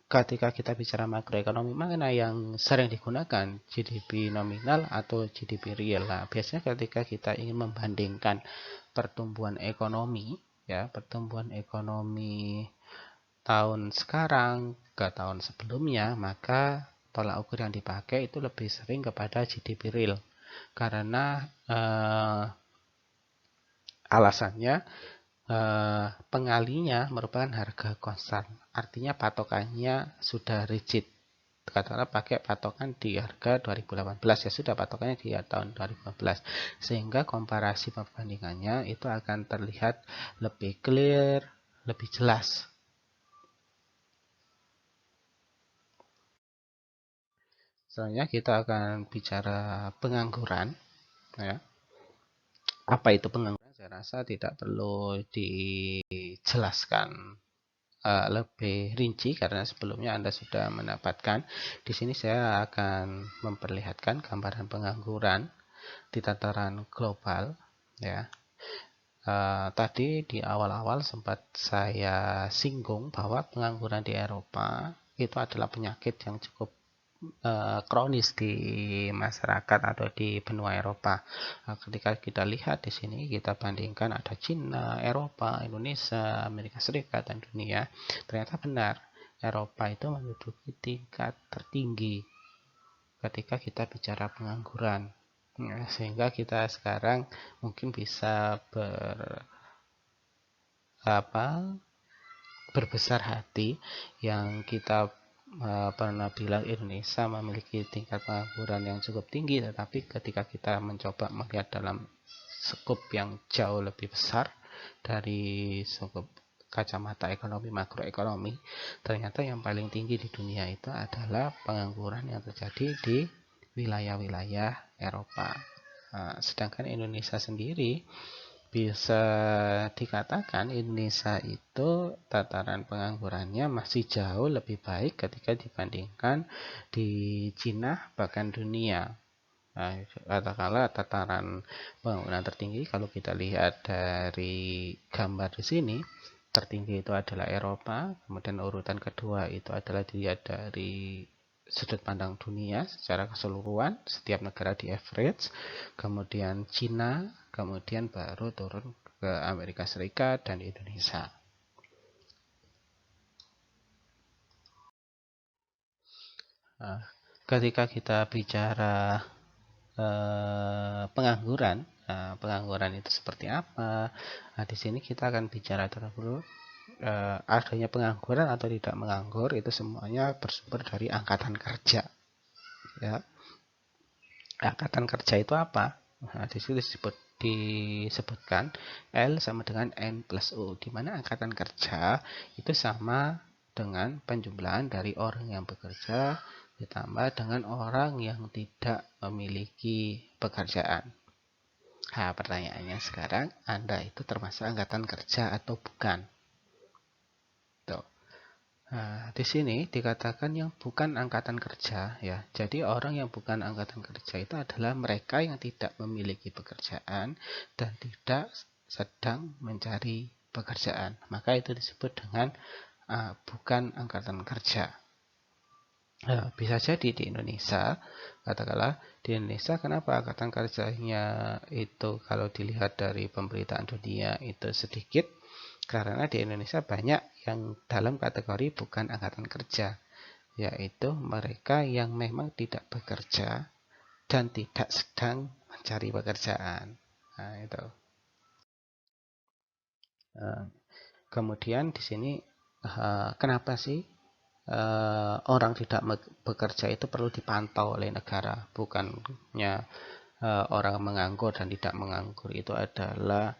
ketika kita bicara makroekonomi, mana yang sering digunakan, GDP nominal atau GDP real? Nah, biasanya ketika kita ingin membandingkan pertumbuhan ekonomi, ya, pertumbuhan ekonomi tahun sekarang ke tahun sebelumnya, maka tolak ukur yang dipakai itu lebih sering kepada GDP real, karena alasannya pengalinya merupakan harga konstan, artinya patokannya sudah rigid. Katakanlah pakai patokan di harga 2018, ya sudah patokannya di tahun 2018, sehingga komparasi perbandingannya itu akan terlihat lebih clear, lebih jelas. Selanjutnya kita akan bicara pengangguran, ya. Apa itu pengangguran? Saya rasa tidak perlu dijelaskan lebih rinci karena sebelumnya Anda sudah mendapatkan. Di sini saya akan memperlihatkan gambaran pengangguran di tataran global, ya. Tadi di awal-awal sempat saya singgung bahwa pengangguran di Eropa itu adalah penyakit yang cukup kronis di masyarakat atau di benua Eropa. Ketika kita lihat di sini, kita bandingkan ada Cina, Eropa, Indonesia, Amerika Serikat, dan dunia. Ternyata benar, Eropa itu menduduki tingkat tertinggi ketika kita bicara pengangguran. Sehingga kita sekarang mungkin bisa berbesar hati yang kita pernah bilang Indonesia memiliki tingkat pengangguran yang cukup tinggi, tetapi ketika kita mencoba melihat dalam skup yang jauh lebih besar dari skup kacamata ekonomi makroekonomi, ternyata yang paling tinggi di dunia itu adalah pengangguran yang terjadi di wilayah-wilayah Eropa. Sedangkan Indonesia sendiri bisa dikatakan Indonesia itu tataran penganggurannya masih jauh lebih baik ketika dibandingkan di Cina bahkan dunia. Nah, katakanlah tataran pengangguran tertinggi kalau kita lihat dari gambar di sini, tertinggi itu adalah Eropa, kemudian urutan kedua itu adalah dilihat dari sudut pandang dunia secara keseluruhan, setiap negara di average, kemudian Cina, kemudian baru turun ke Amerika Serikat dan Indonesia. Ketika kita bicara pengangguran, pengangguran itu seperti apa? Nah, di sini kita akan bicara terlebih adanya pengangguran atau tidak menganggur itu semuanya bersumber dari angkatan kerja, ya. Angkatan kerja itu apa? Nah, di situ disebutkan L sama dengan N plus U, di mana angkatan kerja itu sama dengan penjumlahan dari orang yang bekerja ditambah dengan orang yang tidak memiliki pekerjaan. Nah, pertanyaannya sekarang, Anda itu termasuk angkatan kerja atau bukan? Tuh. Nah, di sini dikatakan yang bukan angkatan kerja ya. Jadi orang yang bukan angkatan kerja itu adalah mereka yang tidak memiliki pekerjaan dan tidak sedang mencari pekerjaan. Maka itu disebut dengan bukan angkatan kerja. Bisa jadi di Indonesia, katakanlah di Indonesia kenapa angkatan kerjanya itu kalau dilihat dari pemberitaan dunia itu sedikit, karena di Indonesia banyak yang dalam kategori bukan angkatan kerja, yaitu mereka yang memang tidak bekerja dan tidak sedang mencari pekerjaan. Nah, itu. Kemudian di sini kenapa sih orang tidak bekerja itu perlu dipantau oleh negara, bukannya orang menganggur dan tidak menganggur itu adalah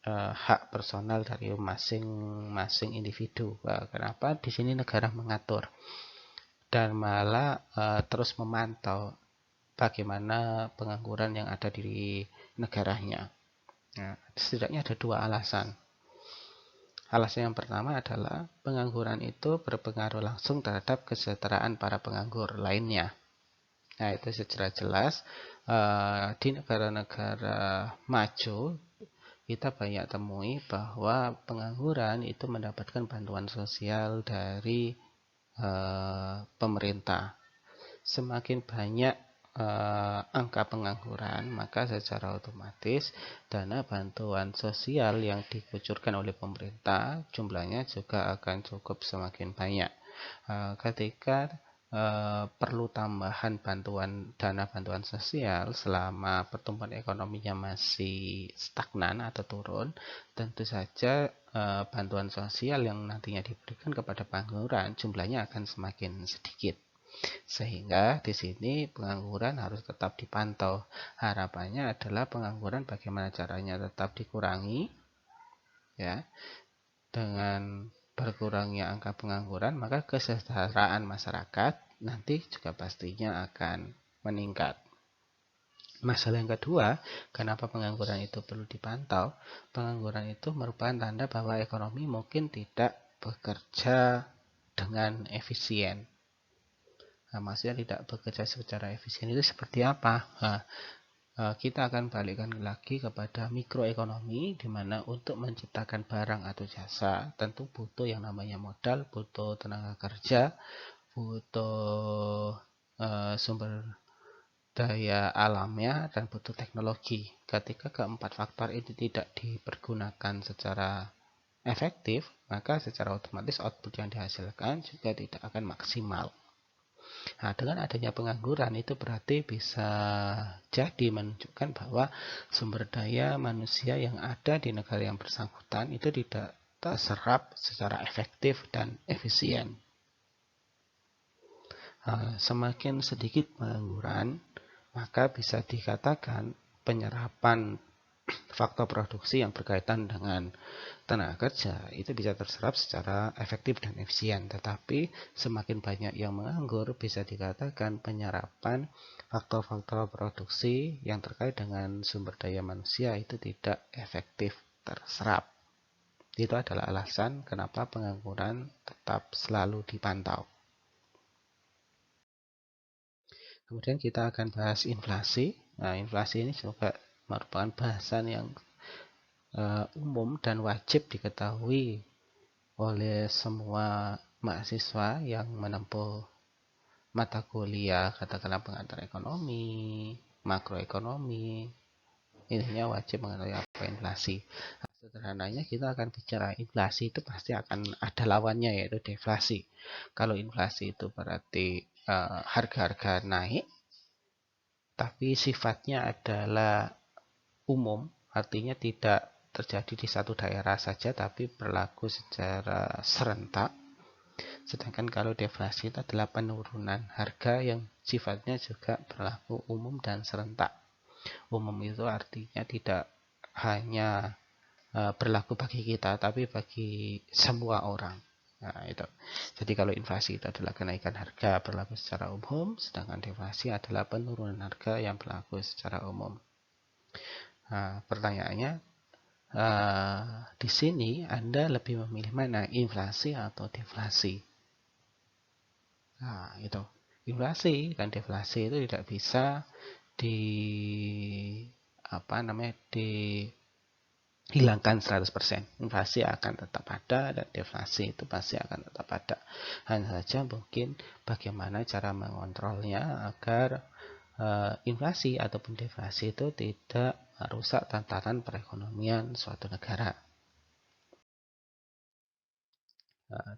hak personal dari masing-masing individu. Kenapa di sini negara mengatur dan malah terus memantau bagaimana pengangguran yang ada di negaranya. Nah, setidaknya ada dua alasan. Alasan yang pertama adalah pengangguran itu berpengaruh langsung terhadap kesejahteraan para penganggur lainnya. Nah, itu secara jelas di negara-negara maju kita banyak temui bahwa pengangguran itu mendapatkan bantuan sosial dari pemerintah. Semakin banyak angka pengangguran, maka secara otomatis dana bantuan sosial yang dikucurkan oleh pemerintah jumlahnya juga akan cukup semakin banyak. Ketika perlu tambahan dana bantuan sosial selama pertumbuhan ekonominya masih stagnan atau turun, tentu saja bantuan sosial yang nantinya diberikan kepada pengangguran jumlahnya akan semakin sedikit. Sehingga di sini pengangguran harus tetap dipantau. Harapannya adalah pengangguran bagaimana caranya tetap dikurangi, ya. Dengan berkurangnya angka pengangguran, maka kesejahteraan masyarakat nanti juga pastinya akan meningkat. Masalah yang kedua, kenapa pengangguran itu perlu dipantau? Pengangguran itu merupakan tanda bahwa ekonomi mungkin tidak bekerja dengan efisien. Nah, maksudnya tidak bekerja secara efisien itu seperti apa? Nah, kita akan balikkan lagi kepada mikroekonomi, di mana untuk menciptakan barang atau jasa tentu butuh yang namanya modal, butuh tenaga kerja, butuh sumber daya alamnya, dan butuh teknologi. Ketika keempat faktor ini tidak dipergunakan secara efektif, maka secara otomatis output yang dihasilkan juga tidak akan maksimal. Nah, dengan adanya pengangguran itu berarti bisa jadi menunjukkan bahwa sumber daya manusia yang ada di negara yang bersangkutan itu tidak terserap secara efektif dan efisien. Semakin sedikit pengangguran, maka bisa dikatakan penyerapan faktor produksi yang berkaitan dengan tenaga kerja itu bisa terserap secara efektif dan efisien. Tetapi semakin banyak yang menganggur, bisa dikatakan penyerapan faktor-faktor produksi yang terkait dengan sumber daya manusia itu tidak efektif terserap. Itu adalah alasan kenapa pengangguran tetap selalu dipantau. Kemudian kita akan bahas inflasi. Nah, inflasi ini juga merupakan bahasan yang umum dan wajib diketahui oleh semua mahasiswa yang menempuh mata kuliah katakanlah pengantar ekonomi, makroekonomi. Intinya wajib mengetahui apa inflasi. Sederhananya kita akan bicara inflasi itu pasti akan ada lawannya, yaitu deflasi. Kalau inflasi itu berarti harga-harga naik, tapi sifatnya adalah umum, artinya tidak terjadi di satu daerah saja tapi berlaku secara serentak. Sedangkan kalau deflasi itu adalah penurunan harga yang sifatnya juga berlaku umum dan serentak. Umum itu artinya tidak hanya berlaku bagi kita tapi bagi semua orang. Nah, itu. Jadi kalau inflasi itu adalah kenaikan harga berlaku secara umum, sedangkan deflasi adalah penurunan harga yang berlaku secara umum. Nah, pertanyaannya, di sini Anda lebih memilih mana, inflasi atau deflasi? Nah, itu. Inflasi dan deflasi itu tidak bisa di dihilangkan 100%. Inflasi akan tetap ada dan deflasi itu pasti akan tetap ada. Hanya saja mungkin bagaimana cara mengontrolnya agar inflasi ataupun deflasi itu tidak merusak tatanan perekonomian suatu negara.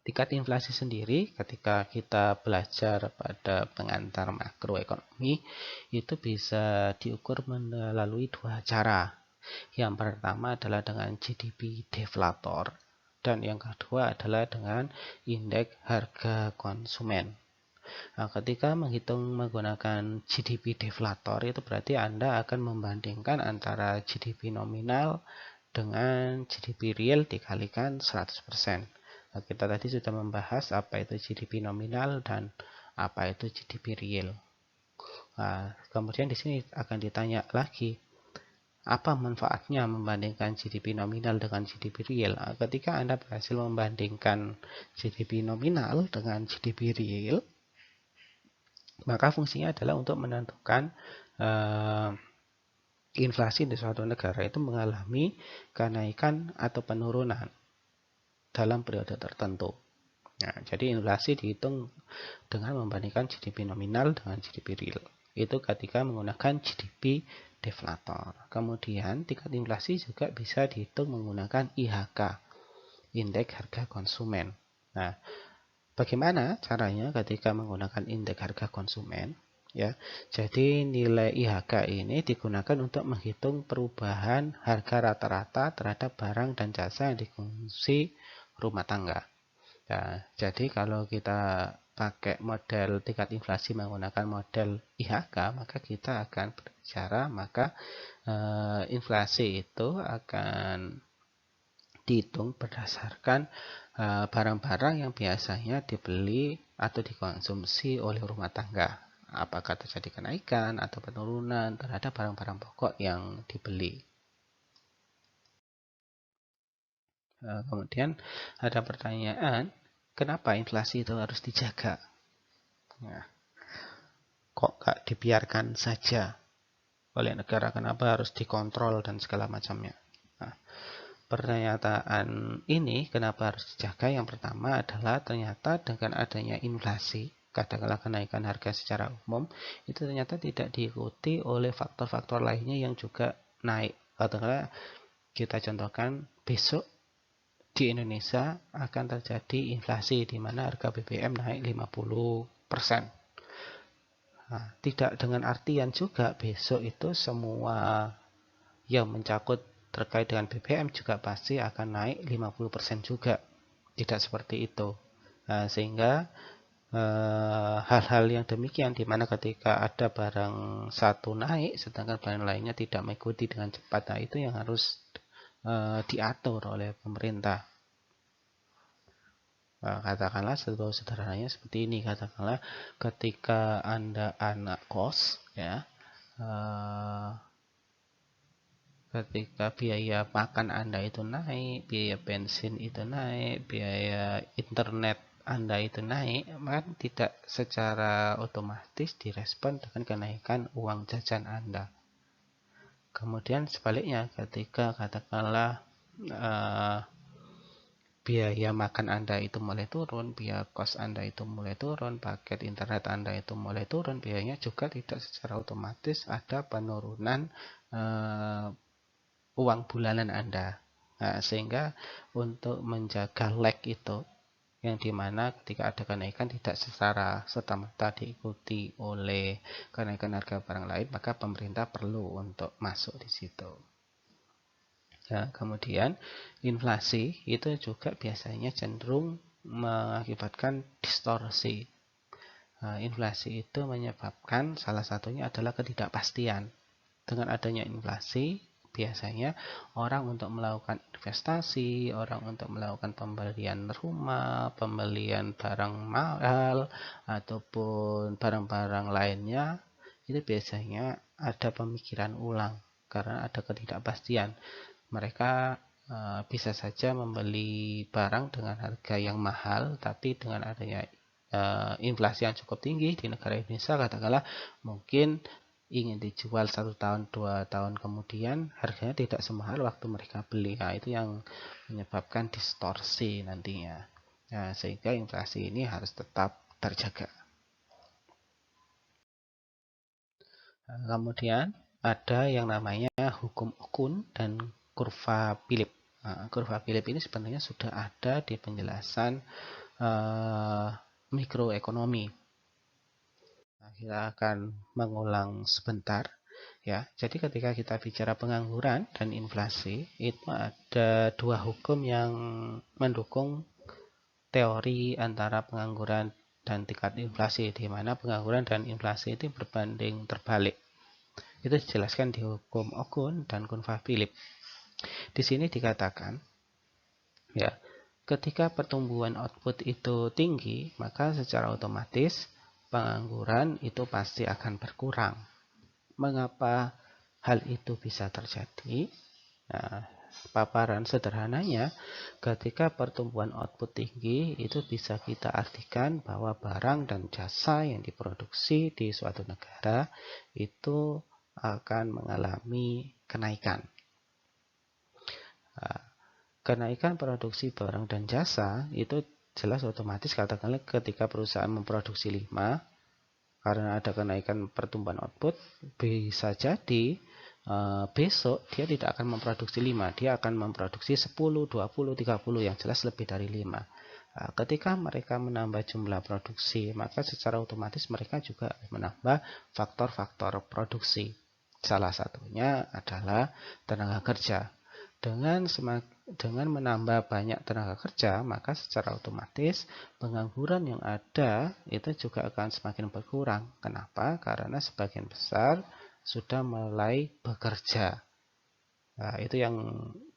Tingkat inflasi sendiri ketika kita belajar pada pengantar makroekonomi itu bisa diukur melalui dua cara. Yang pertama adalah dengan GDP deflator dan yang kedua adalah dengan indeks harga konsumen. Nah, ketika menghitung menggunakan GDP deflator itu berarti Anda akan membandingkan antara GDP nominal dengan GDP real dikalikan 100%. Nah, kita tadi sudah membahas apa itu GDP nominal dan apa itu GDP real. Nah, kemudian di sini akan ditanya lagi, apa manfaatnya membandingkan GDP nominal dengan GDP real? Nah, ketika Anda berhasil membandingkan GDP nominal dengan GDP real, maka fungsinya adalah untuk menentukan inflasi di suatu negara itu mengalami kenaikan atau penurunan dalam periode tertentu. Nah, jadi inflasi dihitung dengan membandingkan GDP nominal dengan GDP real. Itu ketika menggunakan GDP deflator. Kemudian tingkat inflasi juga bisa dihitung menggunakan IHK, indeks harga konsumen. Nah, bagaimana caranya ketika menggunakan indeks harga konsumen? Ya, jadi nilai IHK ini digunakan untuk menghitung perubahan harga rata-rata terhadap barang dan jasa yang dikonsumsi rumah tangga. Nah, jadi kalau kita pakai model tingkat inflasi menggunakan model IHK, maka kita akan berbicara, maka inflasi itu akan dihitung berdasarkan barang-barang yang biasanya dibeli atau dikonsumsi oleh rumah tangga. Apakah terjadi kenaikan atau penurunan terhadap barang-barang pokok yang dibeli. Kemudian ada pertanyaan, kenapa inflasi itu harus dijaga? Nah, kok gak dibiarkan saja oleh negara? Kenapa harus dikontrol dan segala macamnya? Nah, pernyataan ini kenapa harus dijaga? Yang pertama adalah ternyata dengan adanya inflasi, katakanlah kenaikan harga secara umum, itu ternyata tidak diikuti oleh faktor-faktor lainnya yang juga naik. Katakanlah kita contohkan besok di Indonesia akan terjadi inflasi di mana harga BBM naik 50%. Nah, tidak dengan artian juga besok itu semua yang mencakup terkait dengan BBM juga pasti akan naik 50% juga. Tidak seperti itu. Nah, sehingga hal-hal yang demikian di mana ketika ada barang satu naik sedangkan barang lainnya tidak mengikuti dengan cepat, nah itu yang harus diatur oleh pemerintah. Katakanlah sederhananya seperti ini, katakanlah ketika Anda anak kos ya, ketika biaya makan Anda itu naik, biaya bensin itu naik, biaya internet Anda itu naik, maka tidak secara otomatis direspon dengan kenaikan uang jajan Anda. Kemudian sebaliknya, ketika katakanlah biaya makan Anda itu mulai turun, biaya kos Anda itu mulai turun, paket internet Anda itu mulai turun, biayanya juga tidak secara otomatis ada penurunan uang bulanan Anda. Nah, sehingga untuk menjaga lag itu, yang dimana ketika ada kenaikan tidak secara serta-merta diikuti oleh kenaikan harga barang lain, maka pemerintah perlu untuk masuk di situ. Nah, kemudian inflasi itu juga biasanya cenderung mengakibatkan distorsi. Nah, inflasi itu menyebabkan salah satunya adalah ketidakpastian. Dengan adanya inflasi, biasanya orang untuk melakukan investasi, orang untuk melakukan pembelian rumah, pembelian barang mahal, ataupun barang-barang lainnya, itu biasanya ada pemikiran ulang karena ada ketidakpastian. Mereka bisa saja membeli barang dengan harga yang mahal, tapi dengan adanya inflasi yang cukup tinggi di negara Indonesia, katakanlah mungkin ingin dijual 1 tahun 2 tahun kemudian harganya tidak semahal waktu mereka beli. Nah, itu yang menyebabkan distorsi nantinya. Nah, sehingga inflasi ini harus tetap terjaga. Nah, kemudian ada yang namanya hukum Okum dan kurva Philip. Nah, kurva Philip ini sebenarnya sudah ada di penjelasan mikroekonomi. Nah, kita akan mengulang sebentar ya. Jadi ketika kita bicara pengangguran dan inflasi, itu ada dua hukum yang mendukung teori antara pengangguran dan tingkat inflasi, di mana pengangguran dan inflasi itu berbanding terbalik. Itu dijelaskan di hukum Okum dan kurva Philip. Di sini dikatakan ya, ketika pertumbuhan output itu tinggi, maka secara otomatis pengangguran itu pasti akan berkurang. Mengapa hal itu bisa terjadi? Nah, paparan sederhananya, ketika pertumbuhan output tinggi, itu bisa kita artikan bahwa barang dan jasa yang diproduksi di suatu negara itu akan mengalami kenaikan. Kenaikan produksi barang dan jasa itu jelas otomatis, katakanlah ketika perusahaan memproduksi 5, karena ada kenaikan pertumbuhan output, bisa jadi besok dia tidak akan memproduksi 5, dia akan memproduksi 10, 20, 30, yang jelas lebih dari 5. Ketika mereka menambah jumlah produksi, maka secara otomatis mereka juga menambah faktor-faktor produksi. Salah satunya adalah tenaga kerja. Dengan menambah banyak tenaga kerja, maka secara otomatis pengangguran yang ada itu juga akan semakin berkurang. Kenapa? Karena sebagian besar sudah mulai bekerja. Nah, itu yang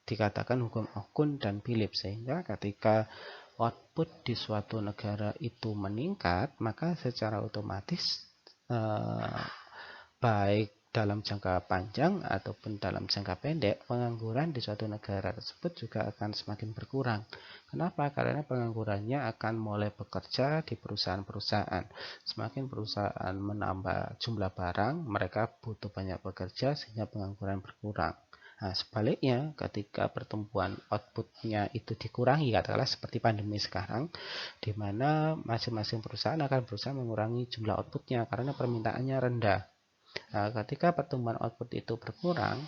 dikatakan hukum Okum dan Philip, sehingga ketika output di suatu negara itu meningkat, maka secara otomatis baik dalam jangka panjang ataupun dalam jangka pendek, pengangguran di suatu negara tersebut juga akan semakin berkurang. Kenapa? Karena penganggurannya akan mulai bekerja di perusahaan-perusahaan. Semakin perusahaan menambah jumlah barang, mereka butuh banyak bekerja sehingga pengangguran berkurang. Nah, sebaliknya ketika pertumbuhan outputnya itu dikurangi, katakanlah seperti pandemi sekarang, di mana masing-masing perusahaan akan berusaha mengurangi jumlah outputnya karena permintaannya rendah. Nah, ketika pertumbuhan output itu berkurang,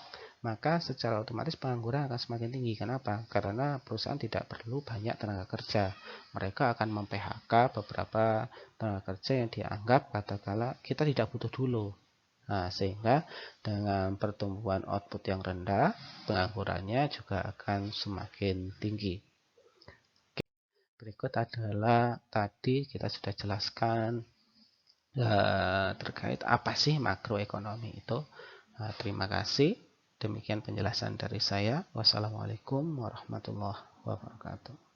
maka secara otomatis pengangguran akan semakin tinggi. Kenapa? Karena perusahaan tidak perlu banyak tenaga kerja. Mereka akan mem-PHK beberapa tenaga kerja yang dianggap katakanlah kita tidak butuh dulu. Nah, sehingga dengan pertumbuhan output yang rendah, penganggurannya juga akan semakin tinggi. Berikut adalah tadi kita sudah jelaskan terkait apa sih makroekonomi itu. Terima kasih. Demikian penjelasan dari saya. Wassalamualaikum warahmatullahi wabarakatuh.